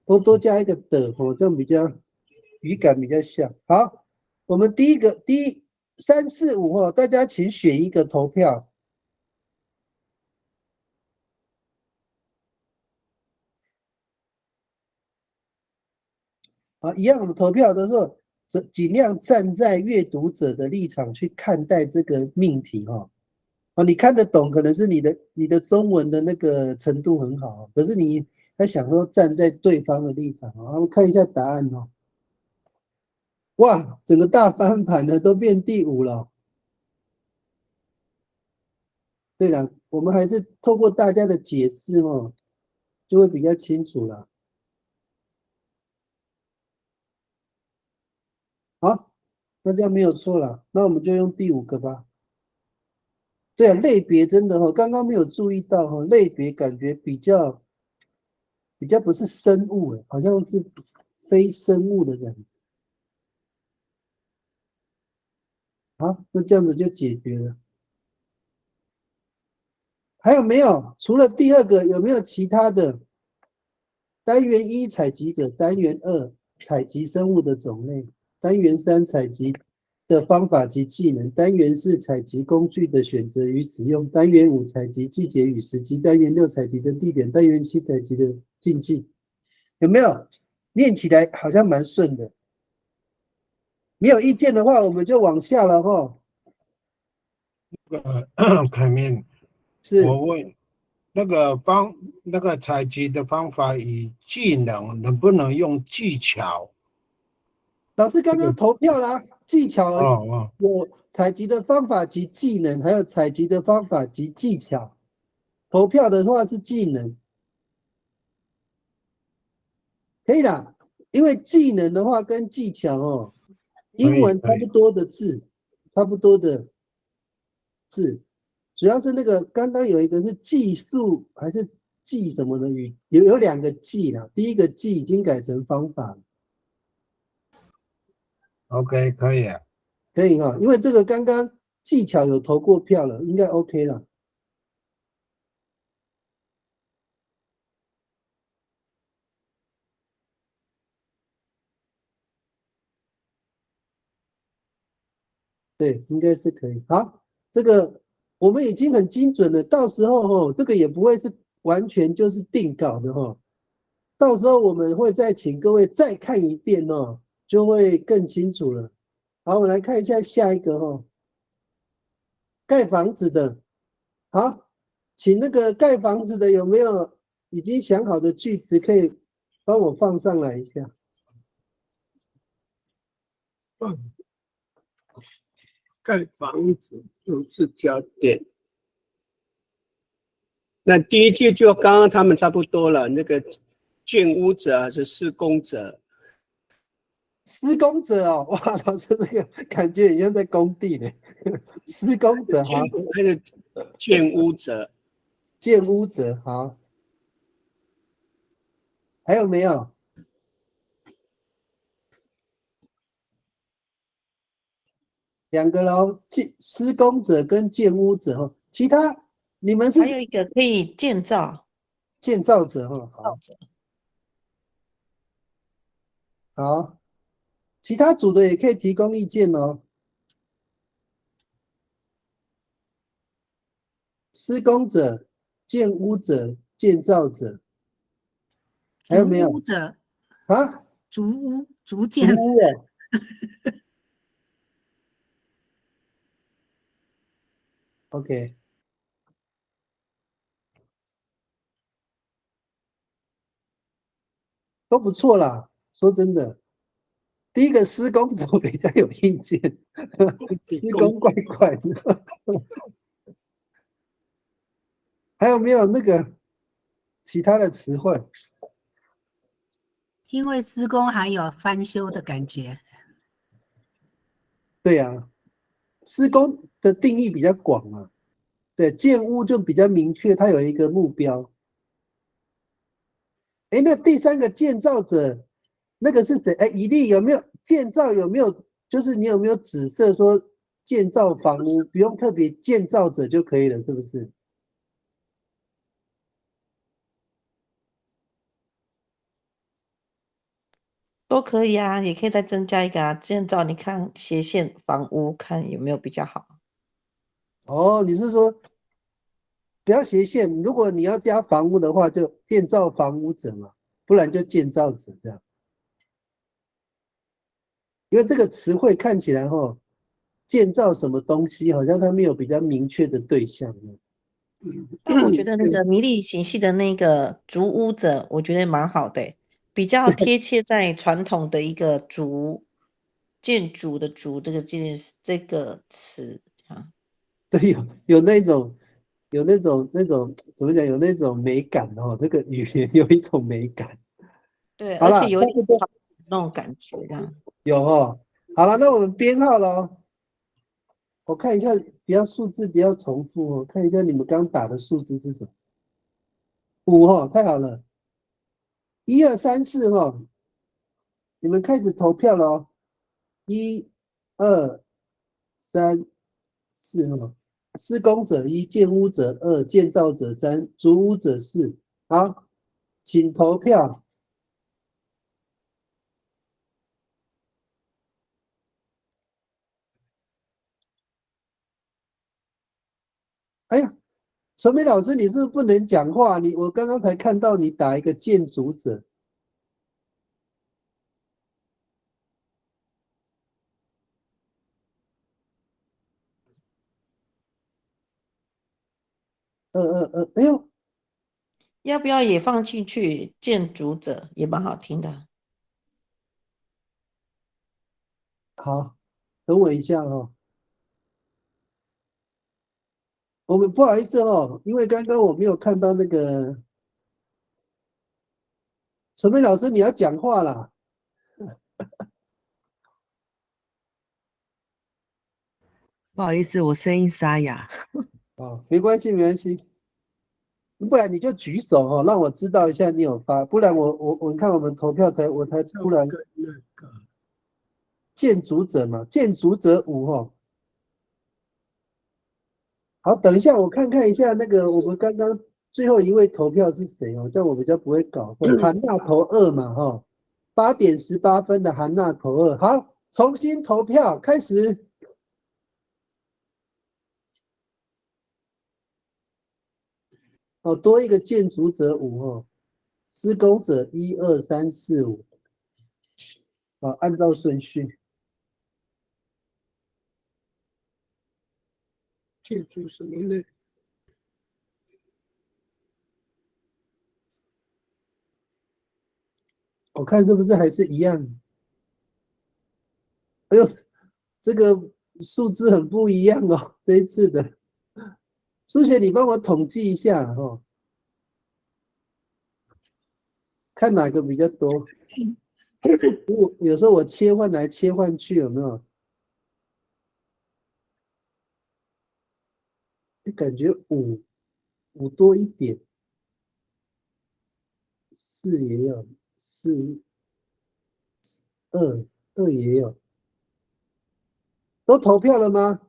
S2: 多加一个的这样比较语感比较像。好，我们第一3、4、5大家请选一个投票。啊，一样，我们投票的时候，尽量站在阅读者的立场去看待这个命题哈。啊，你看得懂，可能是你的中文的那个程度很好，可是你在想说站在对方的立场啊，我们看一下答案哦。哇，整个大翻盘的都变第5了。对了，我们还是透过大家的解释哦，就会比较清楚了。好，那这样没有错了，那我们就用第5个吧。对啊，类别真的哦，刚刚没有注意到哦，类别感觉比较不是生物诶，好像是非生物的人。好，那这样子就解决了。还有没有？除了第2个，有没有其他的？单元1采集者，单元2采集生物的种类，单元3采集的方法及技能，单元4采集工具的选择与使用，单元5采集季节与时机，单元6采集的地点，单元7采集的禁忌。有没有？念起来好像蛮顺的。没有意见的话，我们就往下了哈。
S8: 凯明，
S2: 是
S8: 我问那个采集的方法与技能能不能用技巧？
S2: 老师刚刚投票啦，技巧
S8: 哦，
S2: 有采集的方法及技能，还有采集的方法及技巧。投票的话是技能，可以的，因为技能的话跟技巧哦，英文差不多的字，差不多的字，主要是那个刚刚有一个是技术还是技什么的语，有2个技啦，第一个技已经改成方法了。
S8: OK， 可以啊，
S2: 可以哈，因为这个刚刚技巧有投过票了，应该 OK 了。对，应该是可以。好，这个我们已经很精准了，到时候哈，这个也不会是完全就是定稿的哈，到时候我们会再请各位再看一遍哦，就会更清楚了。好，我们来看一下下一个哈，盖房子的，好，请那个盖房子的有没有已经想好的句子可以帮我放上来一下？
S3: 盖房子就是焦点。那第一句就刚刚他们差不多了，那个建屋者还是施工者？
S2: 施工者哦，哇，老师这个感觉很像在工地呢。施工者好，
S3: 还是建屋者？
S2: 建屋者好，还有没有？2个咯，施工者跟建屋者哈，其他你们是
S4: 还有一个可以建造，
S2: 建造者哈，好，好，其他组的也可以提供意见哦。施工者、建屋者、建造者，还有没有？
S6: 竹屋者
S2: 啊？
S6: 竹建
S2: 竹屋哦。OK，都不错啦。说真的，第一个施工者比较有意见，施工怪怪的。还有没有那个其他的词汇？
S6: 因为施工还有翻修的感觉。
S2: 对呀，施工的定义比较广啊。对，建屋就比较明确，它有一个目标。哎，那第3个建造者，那个是谁？哎，以利有没有建造？有没有？就是你有没有指涉说建造房屋不用特别建造者就可以了，是不是？
S4: 都可以啊，也可以再增加一个啊，建造你看斜线房屋看有没有比较好。
S2: 哦，你是说不要斜线？如果你要加房屋的话，就建造房屋者嘛，不然就建造者这样。因为这个词汇看起来建造什么东西，好像它没有比较明确的对象。
S4: 但我觉得那个迷力型系的那个竹屋者，我觉得蛮好的，比较贴切在传统的一个竹建筑的竹这个词啊。
S2: 对，有那种怎么讲？有那种美感这个语言有一种美感。
S4: 对，
S2: 好了，
S4: 而且有
S2: 差不多
S4: 点传统那种感觉这样。
S2: 有好了，那我们编号了我看一下，数字不要重复看一下你们刚打的数字是什么？5太好了，1、2、3、4你们开始投票了1、2、3、4施工者1，建屋者2，建造者3，竹屋者4。好，请投票。哎呀，纯美老师，你是不是不能讲话？我刚刚才看到你打一个建筑者。哎呦，
S4: 要不要也放进去？建筑者也蛮好听的。
S2: 好，等我一下我们不好意思因为刚刚我没有看到那个纯美老师，你要讲话啦。
S11: 不好意思，我声音沙哑。
S2: 没关系，没关系。不然你就举手让我知道一下你有发，不然我看我们投票我才突然建筑者嘛，建筑者5好，等一下我看看一下那个我们刚刚最后一位投票是谁这样我比较不会搞混。韩娜投2嘛8点18分的韩娜投2。好，重新投票开始。多一个建筑者5施工者1、2、3、4、5。按照顺序。
S9: 建筑什么呢？
S2: 我看是不是还是一样？哎呦，这个数字很不一样这一次的。苏姐，你帮我统计一下看哪个比较多。有时候我切换来切换去，有没有？感觉5多一点，4也有，4、2也有。都投票了吗？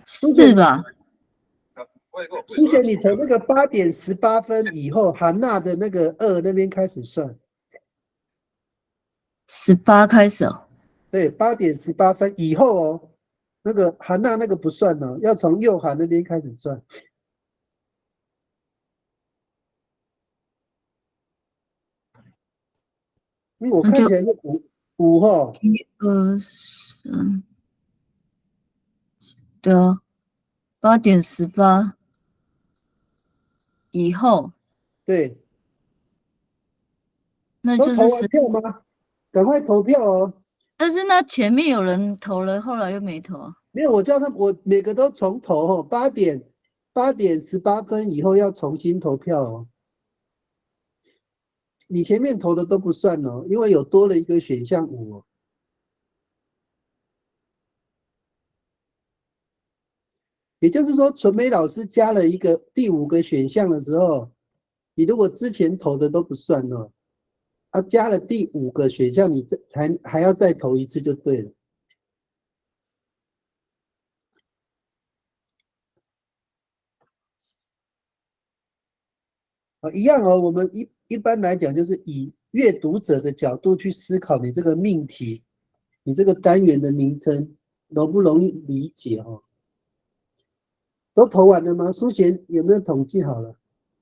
S10: 是吧？
S2: 苏姐，你从那个8点18分以后，韩娜的那个2那边开始算。
S10: 18开始
S2: 对，8点18分以后那个韩娜那个不算要从右韩那边开始算。因为我看起来是51、
S10: 2、3，对啊，8点18以后，
S2: 对，
S10: 那就是
S2: 都投完票吗？赶快投票
S10: 但是那前面有人投了，后来又没投
S2: 没有，我每个都重投8点18分以后要重新投票你前面投的都不算因为有多了一个选项5也就是说，纯美老师加了一个第5个选项的时候，你如果之前投的都不算加了第5个选项，你还要再投一次就对了。一样我们一般来讲就是以阅读者的角度去思考你这个命题，你这个单元的名称容不容易理解都投完了吗？苏贤有没有统计好了？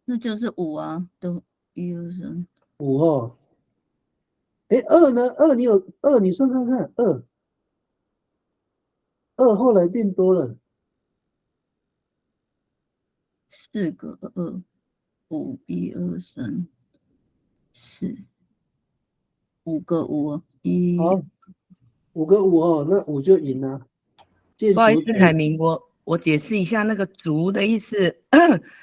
S10: 那就是5啊，都1、2、3。
S2: 5哦。哎，2呢？2你有2，你算看看，2后来变多了。
S10: 4个2， 5 1 2 3 4， 5个5哦，
S2: 好，5个5哦，那5就赢了。
S11: 不好意思，凯明，我解释一下那个竹的意思。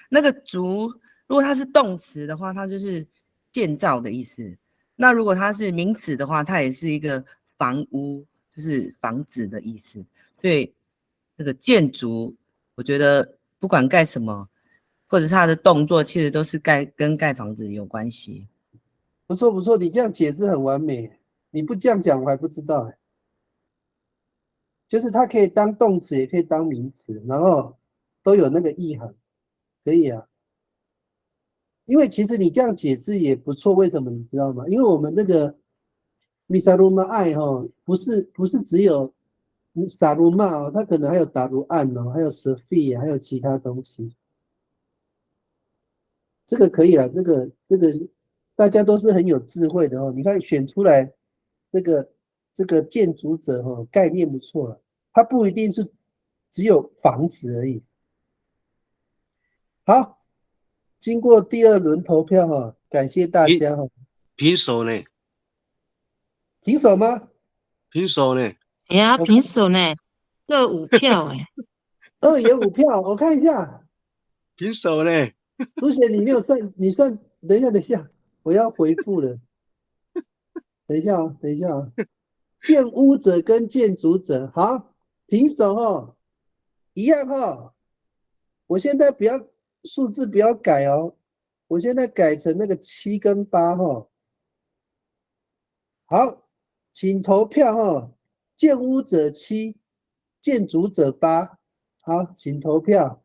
S11: 那个竹，如果它是动词的话，它就是建造的意思。那如果它是名词的话，它也是一个房屋，就是房子的意思。所以那个建筑，我觉得不管盖什么，或者是它的动作，其实都是跟盖房子有关系。
S2: 不错不错，你这样解释很完美。你不这样讲，我还不知道哎。就是它可以当动词，也可以当名词，然后都有那个意涵，可以啊。因为其实你这样解释也不错，为什么你知道吗？因为我们那个米萨鲁玛爱哈，不是只有萨鲁玛哦，它可能还有达鲁案哦，还有舍费，还有其他东西。这个可以了，这个大家都是很有智慧的哦。你看选出来这个建筑者哦，概念不错了。它不一定是只有房子而已。好，经过第2轮投票哈，感谢大家哈。
S5: 平手呢？
S2: 平手吗？
S5: 平手呢？
S7: 哎呀，平手呢，各5票哎。
S2: 2也5票，我看一下。
S5: 平手呢？
S2: 苏贤，你没有算，你算，等一下，我要回复了。等一下哦，建屋者跟建筑者，好，平手哈，一样哈。我现在数字不要改哦，我现在改成那个7跟8哈。好，请投票哈，建屋者7，建筑者8。好，请投票。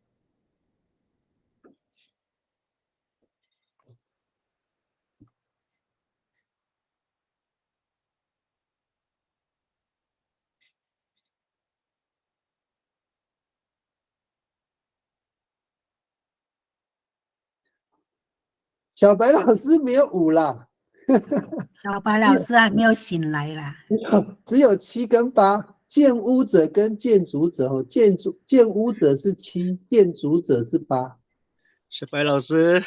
S2: 小白老师没有5啦，
S6: 小白老师还没有醒来啦。
S2: 只有7跟8，建屋者跟建筑者哦，建屋者是7，建筑者是8。
S5: 小白老师，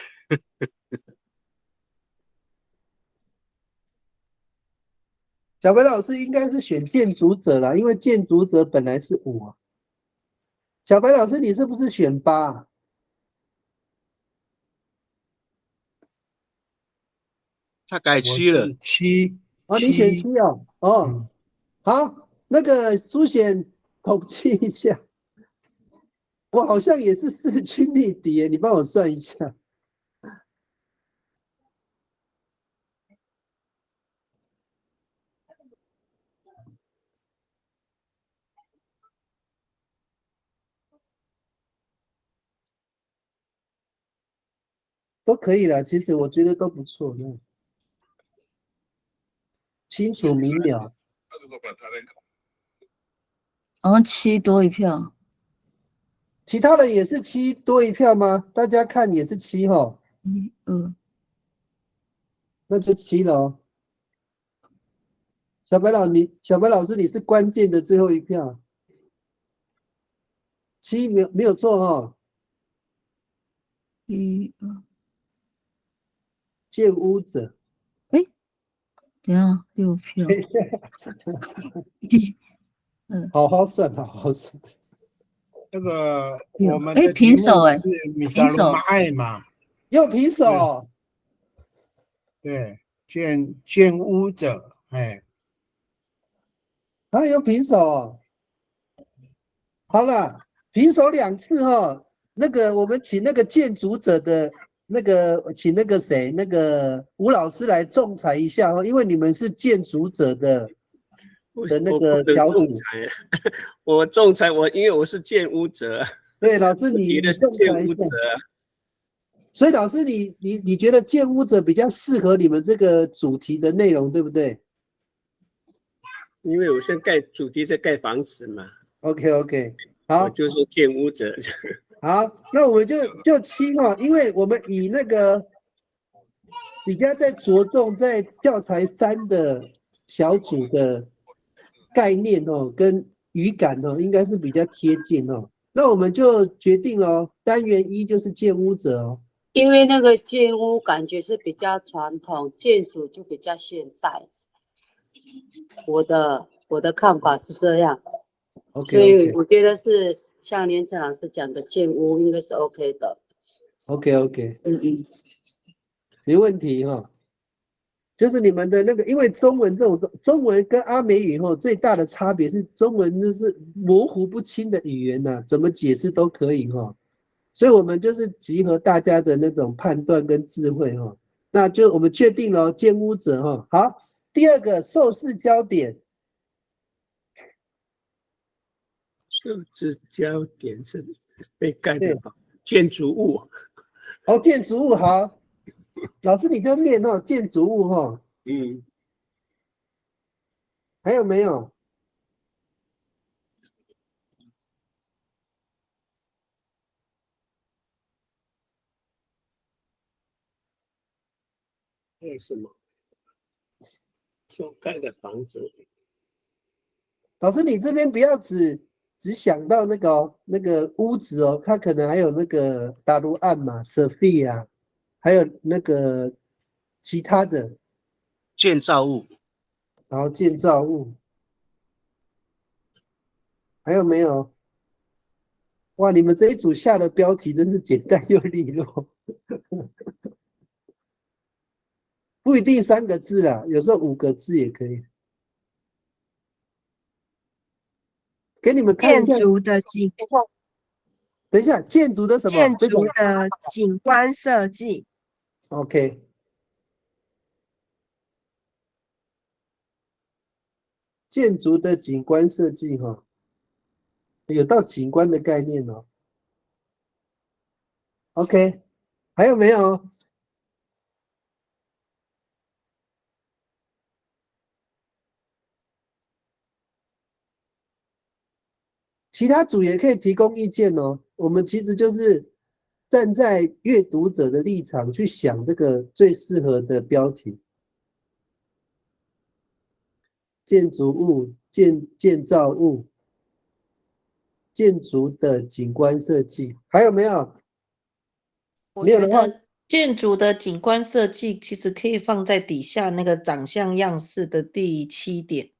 S2: 小白老师应该是选建筑者啦，因为建筑者本来是5啊。小白老师，你是不是选8啊？
S5: 他改7了。
S8: 7
S2: 哦，你选7哦。哦，好，那个苏显统计一下，我好像也是势均力敌耶，你帮我算一下。都可以了，其实我觉得都不错，清楚明了。
S10: 好像7多1票。
S2: 其他人也是7多1票吗？大家看也是7哈。
S10: 1、2，
S2: 那就7了哦。小白老师，你是关键的最后1票。7没有错哈。
S10: 1、2，
S2: 建屋者。
S10: 哎，等下6票。
S2: 好好算，好好算。
S8: 这个
S10: 有
S8: 我们的
S10: 平手哎，
S8: 是米沙鲁玛爱嘛，
S2: 又平手。
S8: 对，建屋者，哎，
S2: 啊，又平手哦。好了，平手2次哈。那个我们请那个建筑者的那个，请那个谁，那个吴老师来仲裁一下哦，因为你们是建筑者的那个小组。
S3: 我仲裁，因为我是建屋者。
S2: 对，老师你仲裁一下。所以老师你觉得建屋者比较适合你们这个主题的内容，对不对？
S3: 因为我现在主题是盖房子嘛。
S2: OK， 好，
S3: 我就是建屋者。
S2: 好，那我们就7哈，因为我们以那个比较在着重在教材3的小组的概念哦，跟语感哦，应该是比较贴近哦。那我们就决定了，单元1就是建屋者哦。
S12: 因为那个建屋感觉是比较传统，建筑就比较现代。我的看法是这样，
S2: OK，
S12: 所以我觉得是像连城老师讲的建屋应该是 OK 的。
S2: OK， 没问题哈。就是你们的那个，因为中文这种中文跟阿美语最大的差别是，中文就是模糊不清的语言呐、怎么解释都可以哈。所以我们就是集合大家的那种判断跟智慧哈。那就我们确定了建屋者哈。好，第二个受试焦点。
S3: 受试焦点是被盖的建筑物。
S2: 哦，建筑物好，老师你就念建筑物哈。还有没有？
S3: 还有什么？所盖的房子。
S2: 老师，你这边不要只想到那个屋子哦，它可能还有那个达鲁案嘛、Sophia，还有那个其他的
S5: 建造物，
S2: 然后建造物，还有没有？哇，你们这一组下的标题真是简单又利落，不一定3个字啦，有时候5个字也可以。给你们看一下
S1: 建筑的景，
S2: 等一下，建筑的什么？
S1: 建筑的景观设计。
S2: OK。建筑的景观设计哈，有到景观的概念哦。OK， 还有没有？其他组也可以提供意见哦。我们其实就是站在阅读者的立场去想这个最适合的标题。建筑物、建造物、建筑的景观设计，还有没有？
S4: 我
S2: 没有的话，
S4: 觉得建筑的景观设计其实可以放在底下那个长相样式的第7点。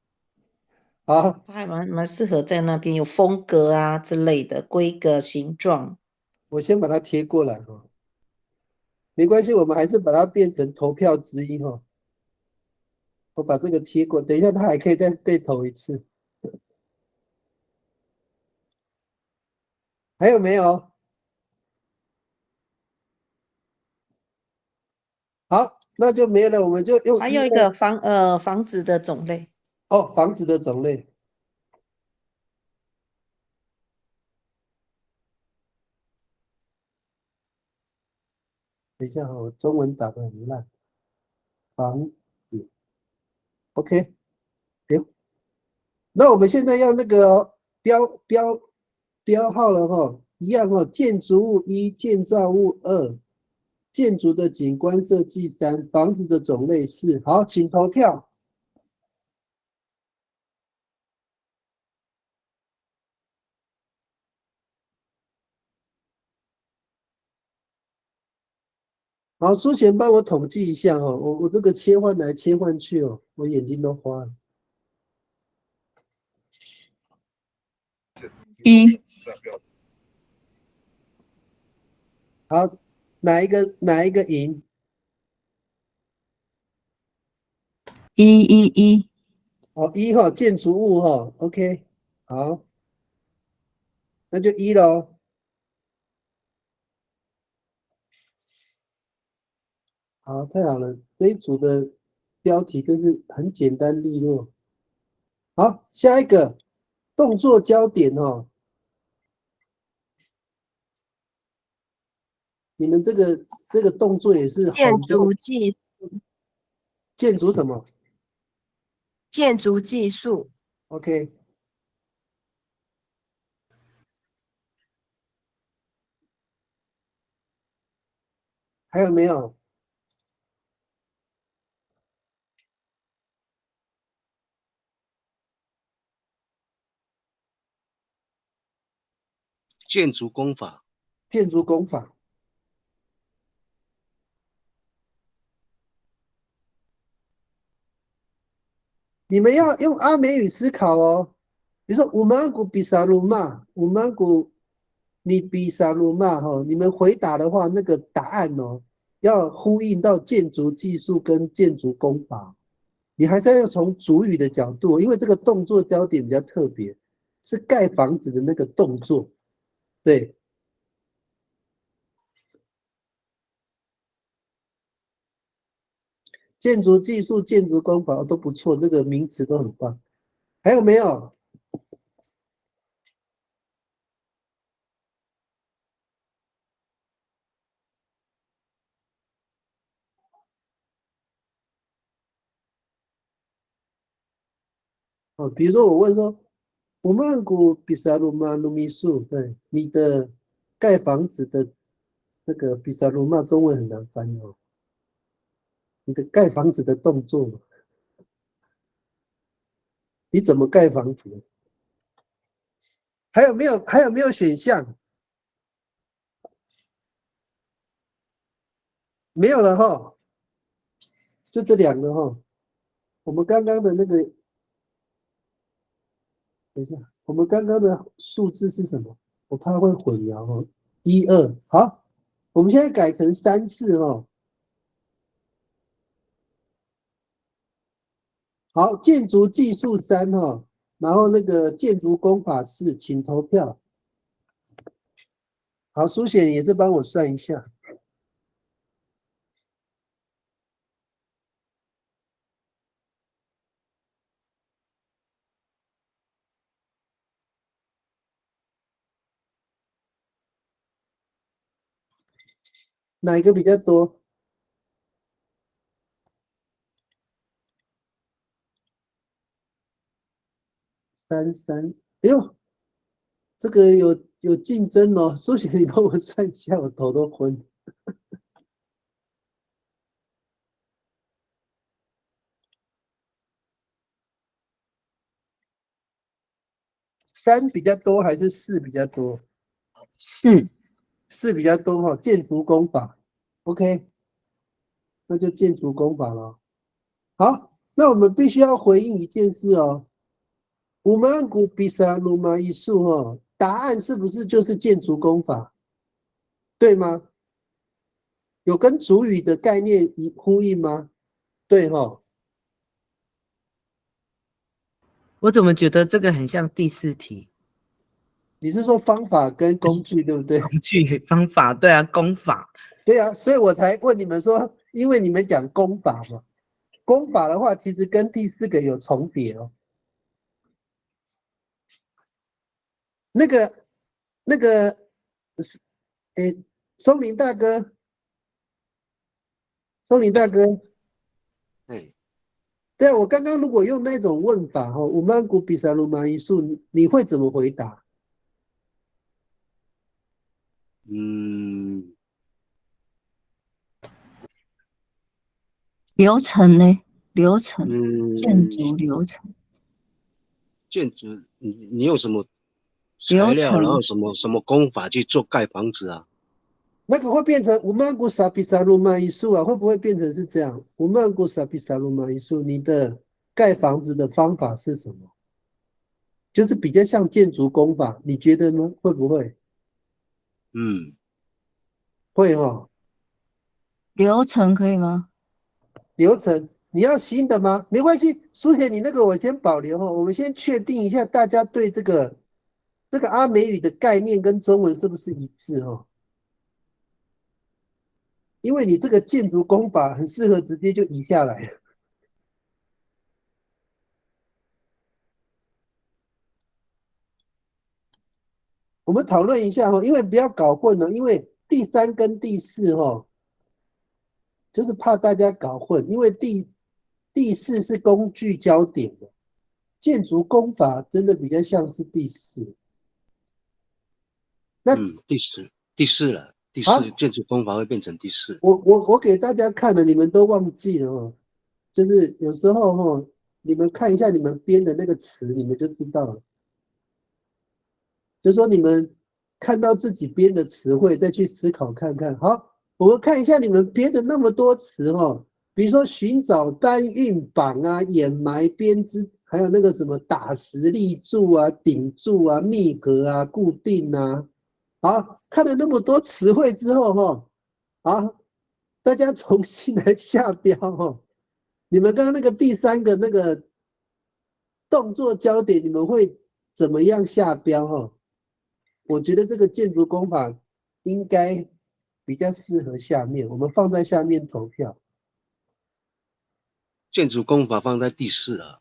S2: 好，
S4: 它还蛮适合在那边有风格啊之类的规格形状。
S2: 我先把它贴过来哈，没关系，我们还是把它变成投票之一哈。我把这个贴过，等一下它还可以再被投一次。还有没有？好，那就没了，我们就用
S4: 还有一个房子的种类。
S2: 哦，房子的种类。等一下哈，我中文打得很烂。房子 ，OK， 行。那我们现在要那个标号了哈，一样哈，建筑物1，建造物2，建筑的景观设计3，房子的种类4。好，请投票。好，书前帮我统计一下哦，我这个切换来切换去哦，我眼睛都花了。
S10: 1，
S2: 好，哪一个赢
S10: 111，
S2: 哦，1哈，建筑物哈 ，OK， 好，那就1咯。好，太好了，这一组的标题真是很简单利落。好，下一个动作焦点哦，你们这个动作也是
S1: 建筑技术，
S2: 建筑什么
S1: 建筑技术。
S2: ？OK，还有没有？
S5: 建筑工法，
S2: 建筑工法。你们要用阿美语思考哦。比如说乌曼古比萨鲁玛，乌曼古你比萨鲁玛哈，你们回答的话，那个答案哦，要呼应到建筑技术跟建筑工法。你还是要从主语的角度，因为这个动作焦点比较特别，是盖房子的那个动作。对，建筑技术、建筑工法都不错，这个名词都很棒。还有没有？哦，比如说我问说，乌曼古比萨鲁玛努米数，对，你的盖房子的那个比萨鲁玛中文很难翻哦，你的盖房子的动作，你怎么盖房子？还有没有？还有没有选项？没有了哈，就这两个哈。我们刚刚的那个，等一下，我们刚刚的数字是什么？我怕会混淆哦。1、2，好，我们现在改成3、4哦。好，建筑技术3哈，然后那个建筑工法4，请投票。好，苏显也是帮我算一下。哪一个比较多？3、3，哎呦，这个有竞争哦。苏显，你帮我算一下，我头都昏。3比较多还是4比较多？4比较多哈，建筑工法。OK， 那就建筑工法了。好，那我们必须要回应一件事哦。乌曼古比萨鲁马艺术哈，答案是不是就是建筑工法？对吗？有跟主语的概念呼应吗？对哈。
S11: 我怎么觉得这个很像第4题？
S2: 你是说方法跟工具对不对？
S11: 工具方法，对啊，工法。
S2: 对啊，所以我才问你们说，因为你们讲工法嘛，工法的话其实跟第4个有重叠哦。那个是，诶，松林大哥，
S5: 哎，
S2: 对啊，我刚刚如果用那种问法哈，乌曼古比萨鲁马艺术，你会怎么回答？
S10: 流程呢？流程，建筑流程。
S5: 建筑，你用什么
S10: 流
S5: 材料，然后
S10: 程
S5: 什么工法去做盖房子啊？
S2: 那个会变成乌曼古萨比萨鲁马艺术啊？会不会变成是这样？乌曼古萨比萨鲁马艺术，你的盖房子的方法是什么？就是比较像建筑工法，你觉得呢？会不会？会哈。
S10: 流程可以吗？
S2: 流程你要新的吗？没关系，苏姐，你那个我先保留哈。我们先确定一下，大家对这个阿美语的概念跟中文是不是一致哈？因为你这个建筑工法很适合直接就移下来。我们讨论一下哈，因为不要搞混了，因为第3跟第4哈，就是怕大家搞混，因为第4是工具焦点的，建筑工法真的比较像是第4。那
S5: 第四了。第
S2: 好
S5: 四建筑工法会变成第四。
S2: 我给大家看了，你们都忘记了哦。就是有时候哦，你们看一下你们编的那个词，你们就知道了。就说你们看到自己编的词汇，再去思考看看。好，我们看一下你们编的那么多词哦，比如说寻找、搬运、绑啊、掩埋、编织，还有那个什么打实、立柱啊、顶住啊、密合啊、固定啊。好，看了那么多词汇之后哈，好，大家重新来下标哈。你们刚刚那个第三个那个动作焦点，你们会怎么样下标哈？我觉得这个建筑工法应该比较适合下面，我们放在下面投票。
S5: 建筑工法放在第四啊。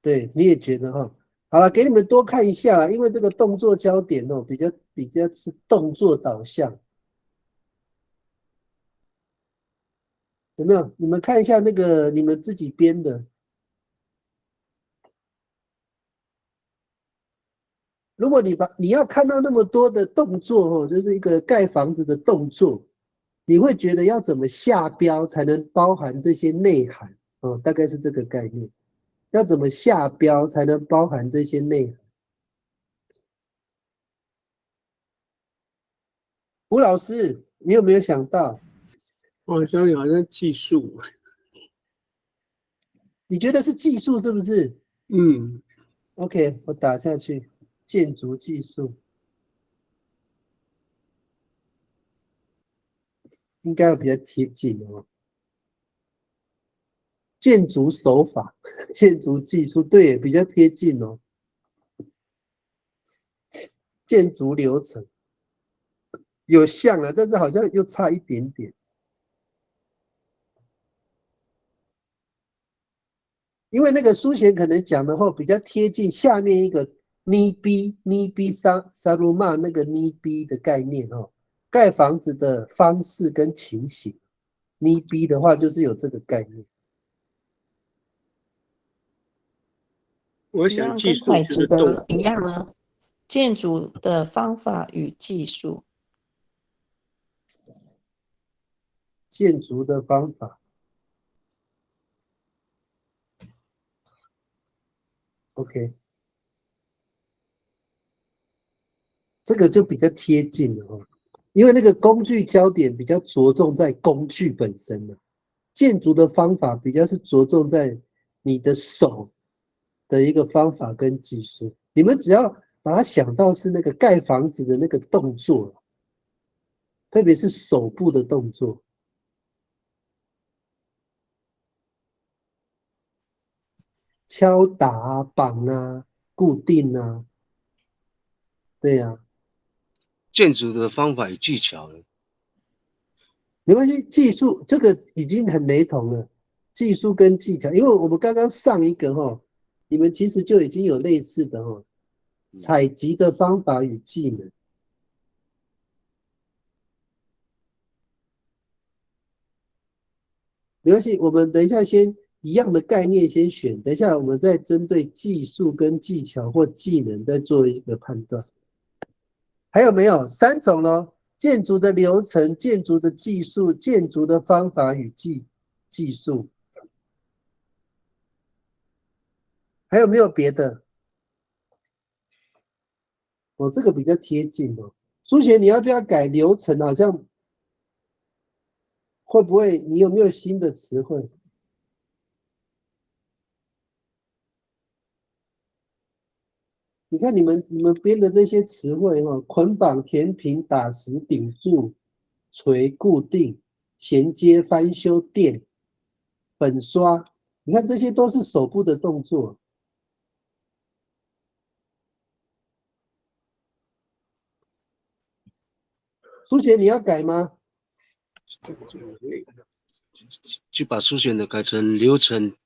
S2: 对，你也觉得哈？好了，给你们多看一下啦，因为这个动作焦点哦，比较是动作导向，有没有？你们看一下那个你们自己编的。如果你要看到那么多的动作哦，就是一个盖房子的动作，你会觉得要怎么下标才能包含这些内涵哦？大概是这个概念。要怎么下标才能包含这些内涵？吴老师，你有没有想到？
S3: 我好像技术，
S2: 你觉得是技术是不是？
S3: 嗯，
S2: OK， 我打下去，建筑技术应该要比较贴近哦。建筑手法、建筑技术，对，比较贴近哦。建筑流程有像了，但是好像又差一点点。因为那个书贤可能讲的话比较贴近下面一个尼比沙鲁玛那个尼比的概念哦，盖房子的方式跟情形，尼比的话就是有这个概念。
S3: 我
S4: 一样
S3: 想技术
S4: 跟采集
S3: 就是动
S4: 的一样呢，建筑的方法与技术。
S2: 建筑的方法 ，OK， 这个就比较贴近了哦，因为那个工具焦点比较着重在工具本身了，建筑的方法比较是着重在你的手的一个方法跟技术。你们只要把它想到是那个盖房子的那个动作，特别是手部的动作。敲打啊、绑啊、固定啊，对呀、
S5: 建筑的方法与技巧呢？
S2: 没关系，技术这个已经很雷同了，技术跟技巧，因为我们刚刚上一个哈，你们其实就已经有类似的哈，采集的方法与技能。没关系，我们等一下先一样的概念先选，等一下我们再针对技术跟技巧或技能再做一个判断。还有没有3种咯？建筑的流程、建筑的技术、建筑的方法与技术，还有没有别的？我这个比较贴近哦。书贤，你要不要改流程？好像会不会？你有没有新的词汇？你看你们编的这些词汇哈，捆绑、填平、打实、顶住、锤、固定、衔接、翻修、垫、粉刷，你看这些都是手部的动作。书贤，你要改吗？
S5: 就把书选的改成流程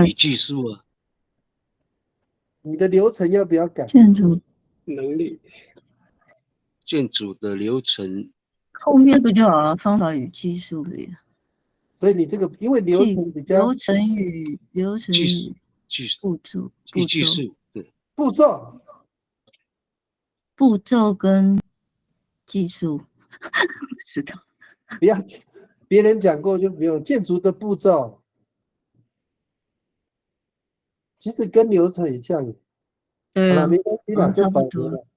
S5: 与技术啊。
S2: 你的流程要不要改？
S10: 建筑
S3: 能力，
S5: 建筑的流程
S10: 后面不就好了？方法与技术的呀。
S2: 所以你这个因为流程比较
S10: 流程与
S5: 技术
S10: 步骤
S5: 与技术，对，
S2: 步骤
S10: 跟技术，知道。
S2: 不要别人讲过就不用。建筑的步骤其实跟流程很像。好了，
S10: 对啊，
S2: 没关系啦，
S10: 好像
S2: 就
S10: 差不多了。
S2: 保留了。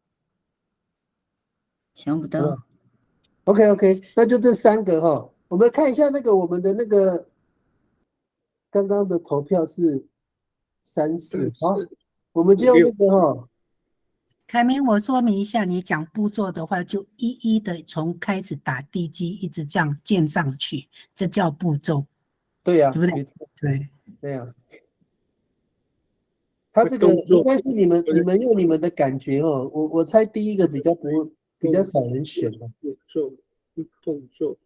S10: 想不到。
S2: OK， 那就这3个哈。我们看一下那个我们的那个刚刚的投票是3、4，好，我们就用那个哈。
S6: 凯明，我说明一下，你讲步骤的话，就一一的从开始打地基，一直这样建上去，这叫步骤。
S2: 对呀，
S6: 对不对？对。
S2: 对呀。他这个应该是你们用你们的感觉哦，我猜第一个比较少人选的。
S3: 动作。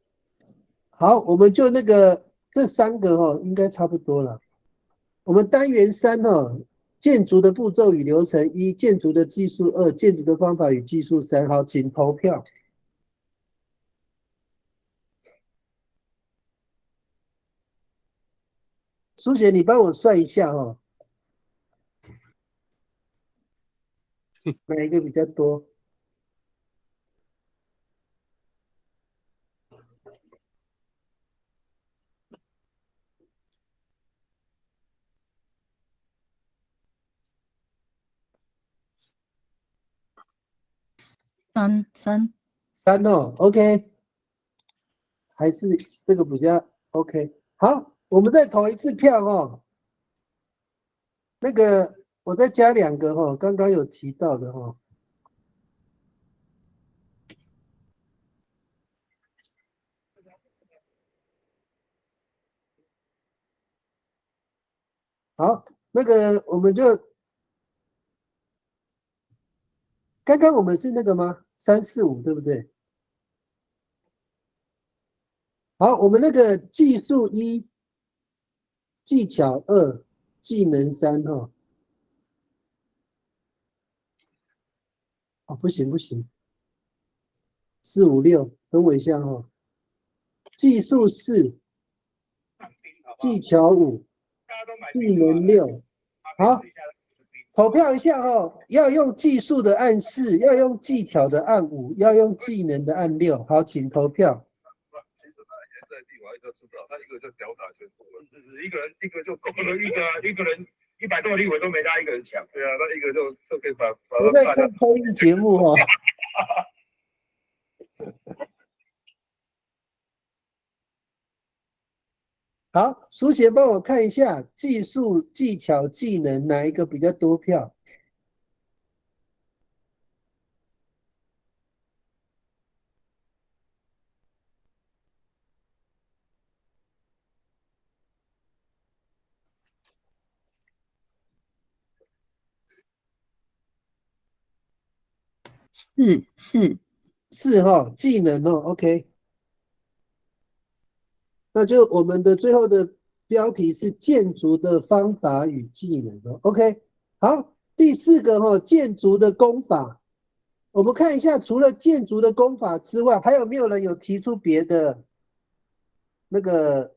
S2: 好，我们就那个这3个哦，应该差不多了。我们单元3哦，建筑的步骤与流程1，建筑的技术2，建筑的方法与技术3。好，请投票。苏姐，你帮我算一下哦，哪一个比较多？3哦 ，OK， 还是这个比较 OK。好，我们再投一次票哦。那个我再加2个哦，刚刚有提到的哦。好，那个我们就刚刚我们是那个吗？3、4、5，对不对？好，我们那个技术1，技巧2，技能3哈。哦，不行，4、5、6，等我一下哈。技术4，技巧5，技能6。好，投票一下哦，要用技术的按4，要用技巧的按5，要用技能的按6。好，请投票。
S13: 就知道，他一个就吊打全部了。是，一个人一个就够了，一个人100多个立委都没他一个人强。对啊，那一个就可以把。
S2: 我在看综艺节目哦。好，苏贤帮我看一下技术、技巧、技能哪一个比较多票？4哈，技能哦 ，OK。那就我们的最后的标题是建筑的方法与技能哦 ，OK。好，第4个哈，建筑的工法。我们看一下，除了建筑的工法之外，还有没有人有提出别的那个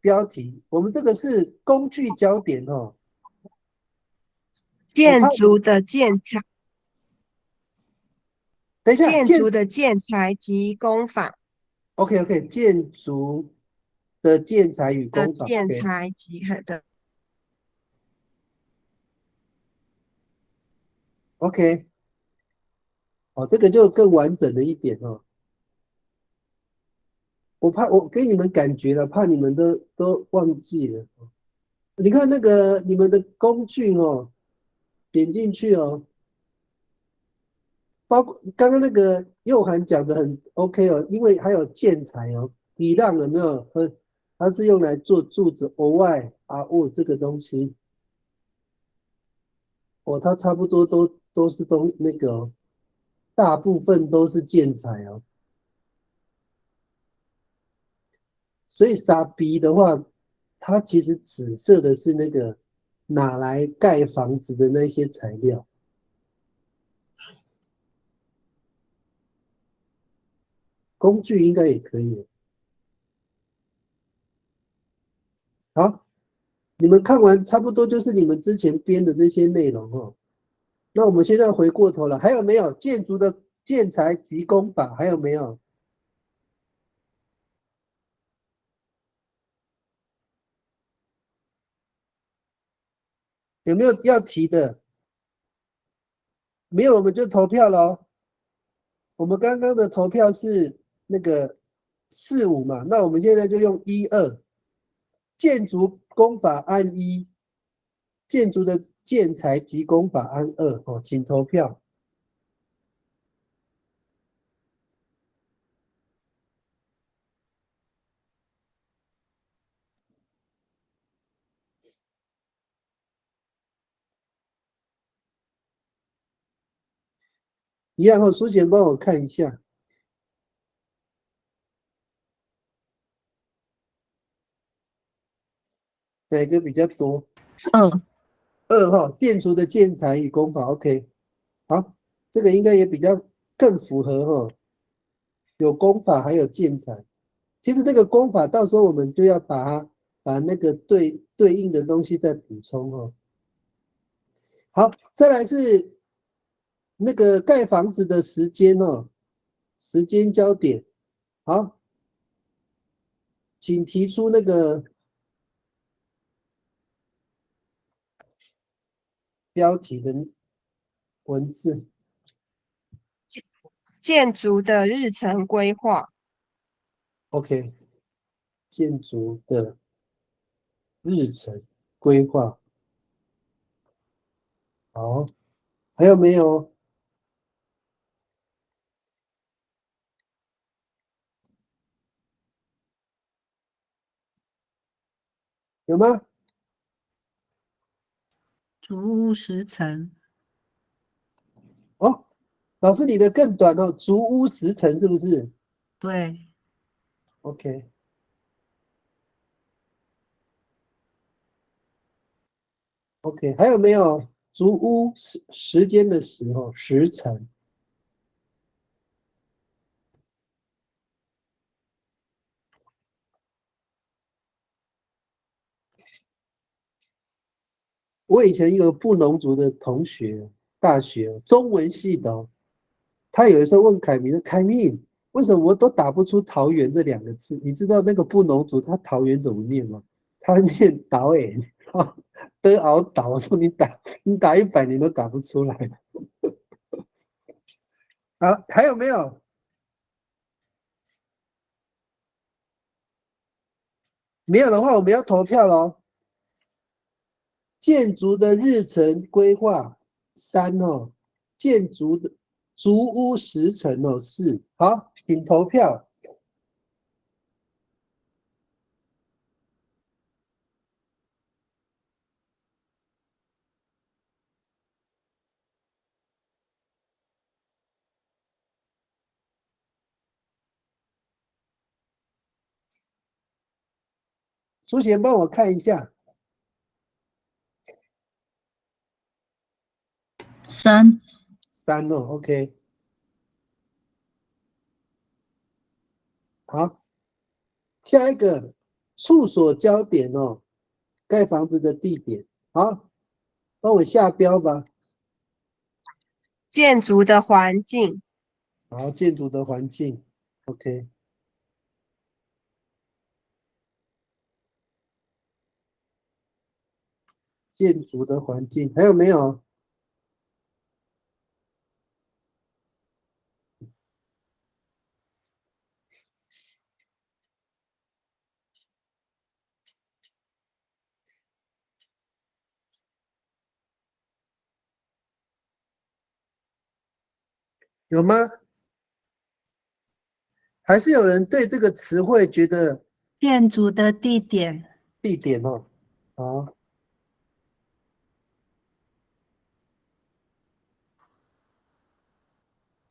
S2: 标题？我们这个是工具焦点哦。
S1: 建筑的建材。
S2: 等一下，
S1: 建筑的建材及工法。
S2: OK， 建筑的建材与工法。
S1: 建材及的。
S2: OK， 哦，这个就更完整了一点哦。我怕我给你们感觉了，怕你们都忘记了。你看那个你们的工具哦，点进去哦，包括刚刚那个佑涵讲的很 OK 哦，因为还有建材哦，笔浪有没有？它是用来做柱子额外这个东西，哦，它差不多都是那个哦，大部分都是建材哦。所以沙逼的话，它其实紫色的是那个拿来盖房子的那些材料。工具应该也可以。好，你们看完差不多就是你们之前编的那些内容哦。那我们现在回过头了，还有没有建筑的建材及工法？还有没有？有没有要提的？没有，我们就投票了哦。我们刚刚的投票是那个4、5嘛，那我们现在就用1、2。建筑工法按1，建筑的建材及工法按2。哦，请投票。一样哦，书贤帮我看一下，哪个比较多
S10: 2，
S2: ？2哈，建筑的建材与工法 ，OK。好，这个应该也比较更符合哈，有工法还有建材。其实这个工法到时候我们就要把那个对应的东西再补充哦。好，再来是那个盖房子的时间哦，时间焦点。好，请提出那个标题的文字。
S14: 建筑的日程规划。
S2: OK， 建筑的日程规划。好，还有没有？有吗？
S6: 竹屋时程。
S2: 哦，老师你的更短哦，竹屋时程是不是？
S6: 对。
S2: OK。OK， 还有没有竹屋时间的时候时辰？我以前有布农族的同学，大学中文系的哦，他有的时候问凯明说：“凯明，为什么我都打不出桃园这2个字？你知道那个布农族他桃园怎么念吗？他念导演，得熬倒。”我说你打100年都打不出来。好，还有没有？没有的话，我们要投票咯。建筑的日程规划3哦，建筑的竹屋时程哦4。好，请投票。苏贤帮我看一下。
S10: 3，
S2: 哦 ，OK。好，下一个处所焦点哦，盖房子的地点。好，帮我下标吧。
S14: 建筑的环境。
S2: 好，建筑的环境 ，OK。建筑的环境还有没有？有吗？还是有人对这个词汇觉得
S6: 建筑的地点。
S2: 地点哦？好，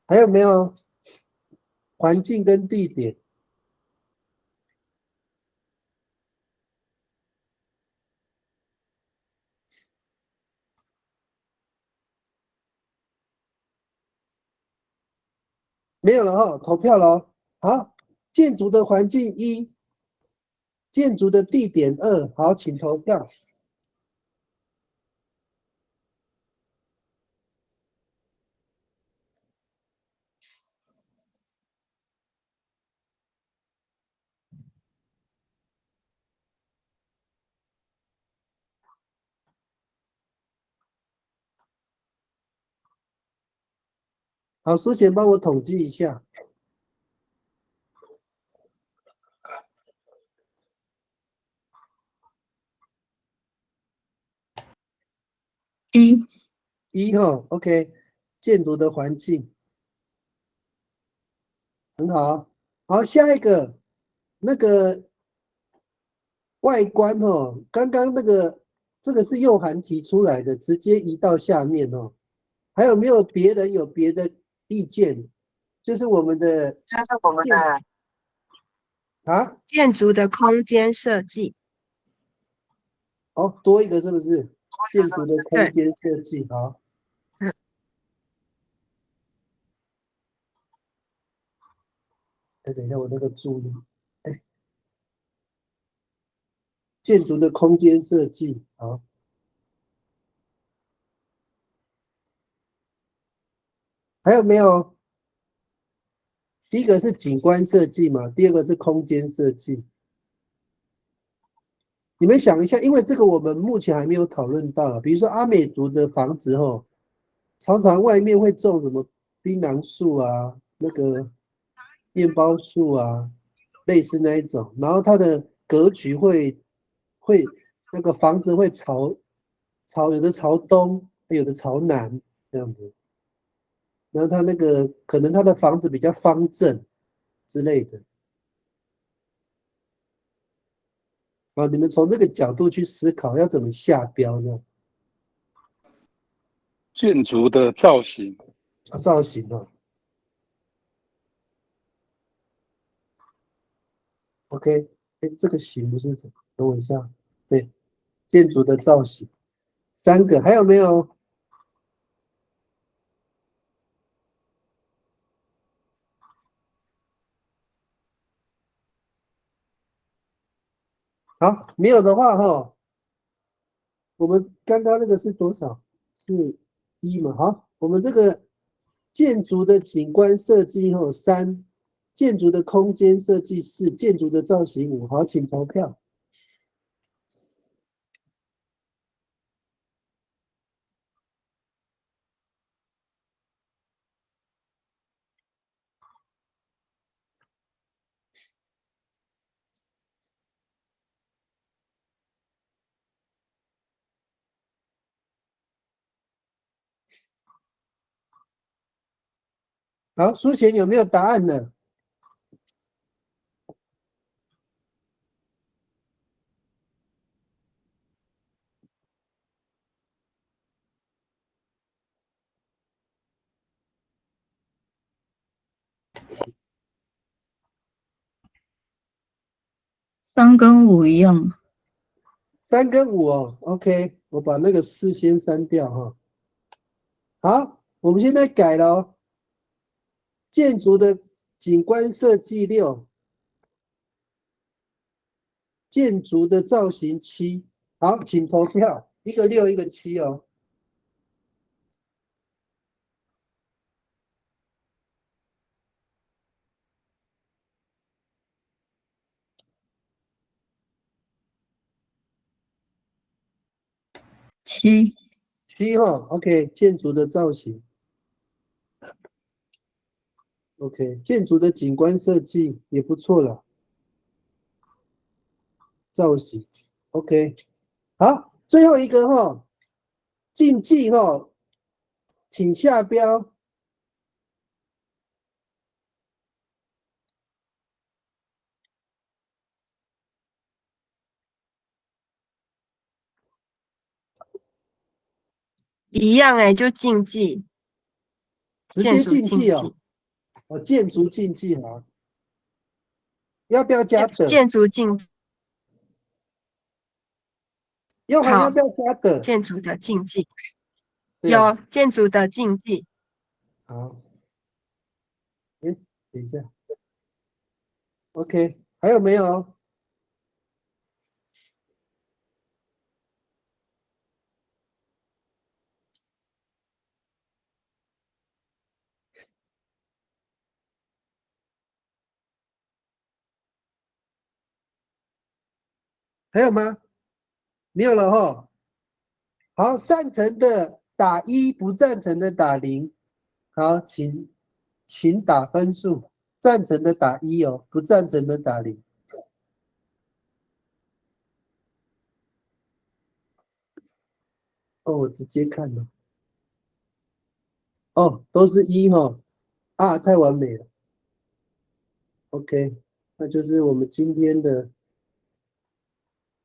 S2: 还有没有环境跟地点？没有了哈，投票了哦。好，建筑的环境1，建筑的地点2。好，请投票。好，苏贤帮我统计一下。一哈 ，OK， 建筑的环境很好。好，下一个那个外观哦，刚刚那个这个是佑涵提出来的，直接移到下面哦。还有没有别人有别的意见？就是我们的啊，
S14: 建筑的空间设计。
S2: 哦，多一个是不是？建筑的空间设计，好。哎，等一下，我那个注意，哎，建筑的空间设计，好。还有没有？第一个是景观设计嘛，第二个是空间设计。你们想一下，因为这个我们目前还没有讨论到，比如说阿美族的房子哦，常常外面会种什么槟榔树啊，那个面包树啊，类似那一种，然后它的格局会那个房子会有的朝东，有的朝南这样子，然后它那个可能它的房子比较方正之类的。啊，你们从这个角度去思考，要怎么下标呢？
S9: 建筑的造型，
S2: 造型哦。OK， 哎，这个型不是等我一下，对，建筑的造型，3个，还有没有？好，没有的话哈，我们刚刚那个是多少？是1嘛？好，我们这个建筑的景观设计3，建筑的空间设计4，建筑的造型5。好，请投票。好，苏贤有没有答案呢？3
S10: 跟5一样。
S2: 3跟5哦 ，OK， 我把那个4先删掉哈。好，我们现在改了哦。建筑的景观设计6，建筑的造型7。好，请投票，一个6，一个7哦。
S10: 7
S2: 哈 ，OK， 建筑的造型 ，OK， 建筑的景观设计也不错了，造型 ，OK， 好，最后一个哈，竞技哈，请下标。
S14: 一样哎，就竞技，
S2: 直接
S14: 建筑
S2: 竞技哦，哦，建筑竞技啊，要不要加的？
S14: 建筑竞，好，
S2: 要不要加的？
S14: 建筑的竞技，
S2: 对啊，
S14: 有建筑的竞技。
S2: 好，哎，等一下 ，OK， 还有没有？还有吗？没有了哈。好，赞成的打1，不赞成的打0。好，请请打分数，赞成的打1哦，不赞成的打0。哦，我直接看了。哦，都是1哈，啊，太完美了。OK， 那就是我们今天的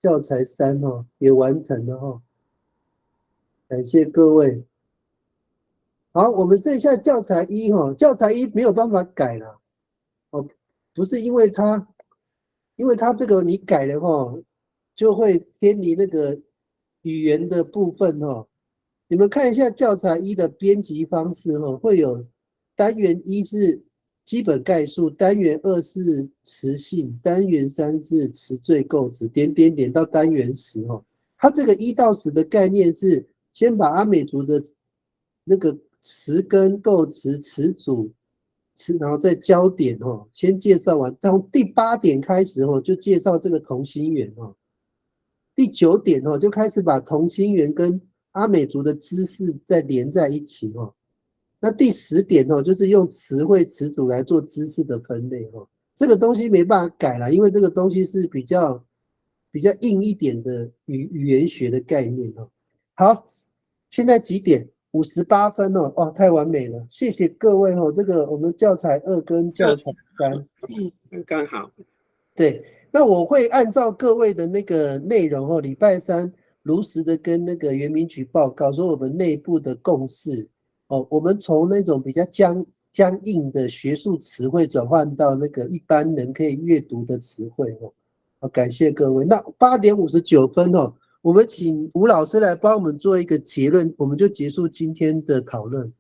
S2: 教材3哈，也完成了哈，感谢各位。好，我们剩下教材1哈，教材1没有办法改了，哦，不是因为它这个你改了哈，就会偏离那个语言的部分哈。你们看一下教材1的编辑方式哈，会有单元1是基本概述，单元2是词性，单元3是词缀构词，点点点到单元10哈。它这个1到10的概念是先把阿美族的那个词根、构词、词组，然后再焦点哈，先介绍完，从第8点开始哈，就介绍这个同心圆哈。第9点哈，就开始把同心圆跟阿美族的知识再连在一起哈。那第10点哦，就是用词汇词组来做知识的分类哈。这个东西没办法改啦，因为这个东西是比较硬一点的语言学的概念哦。好，现在几点？58分哦，哦，太完美了，谢谢各位哦。这个我们教材2跟教材3，
S3: 刚好。
S2: 对，那我会按照各位的那个内容哦，礼拜3如实的跟那个原民局报告，说我们内部的共识哦，我们从那种比较僵硬的学术词汇转换到那个一般人可以阅读的词汇哦。好，感谢各位。那8点59分哦，我们请吴老师来帮我们做一个结论，我们就结束今天的讨论。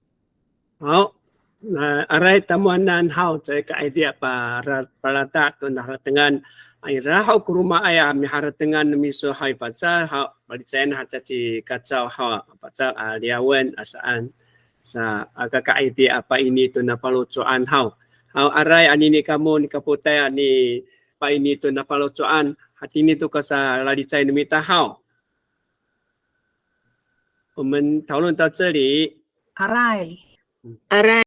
S3: 好，na aray tamuanan haw sa idea para palata to nakatangan ay rahaw kuruma ay miharatangan miso hay patsa ha balitsayan ha si kacau ha patsa liawan asaan sa idea apa ini to napalutuan haw aray anini kamu ni kaputay ni pa ini to napalutuan hati ini to ka sa lalitsayan numita haw 我们讨论到这里。
S6: Alright。
S1: Alright。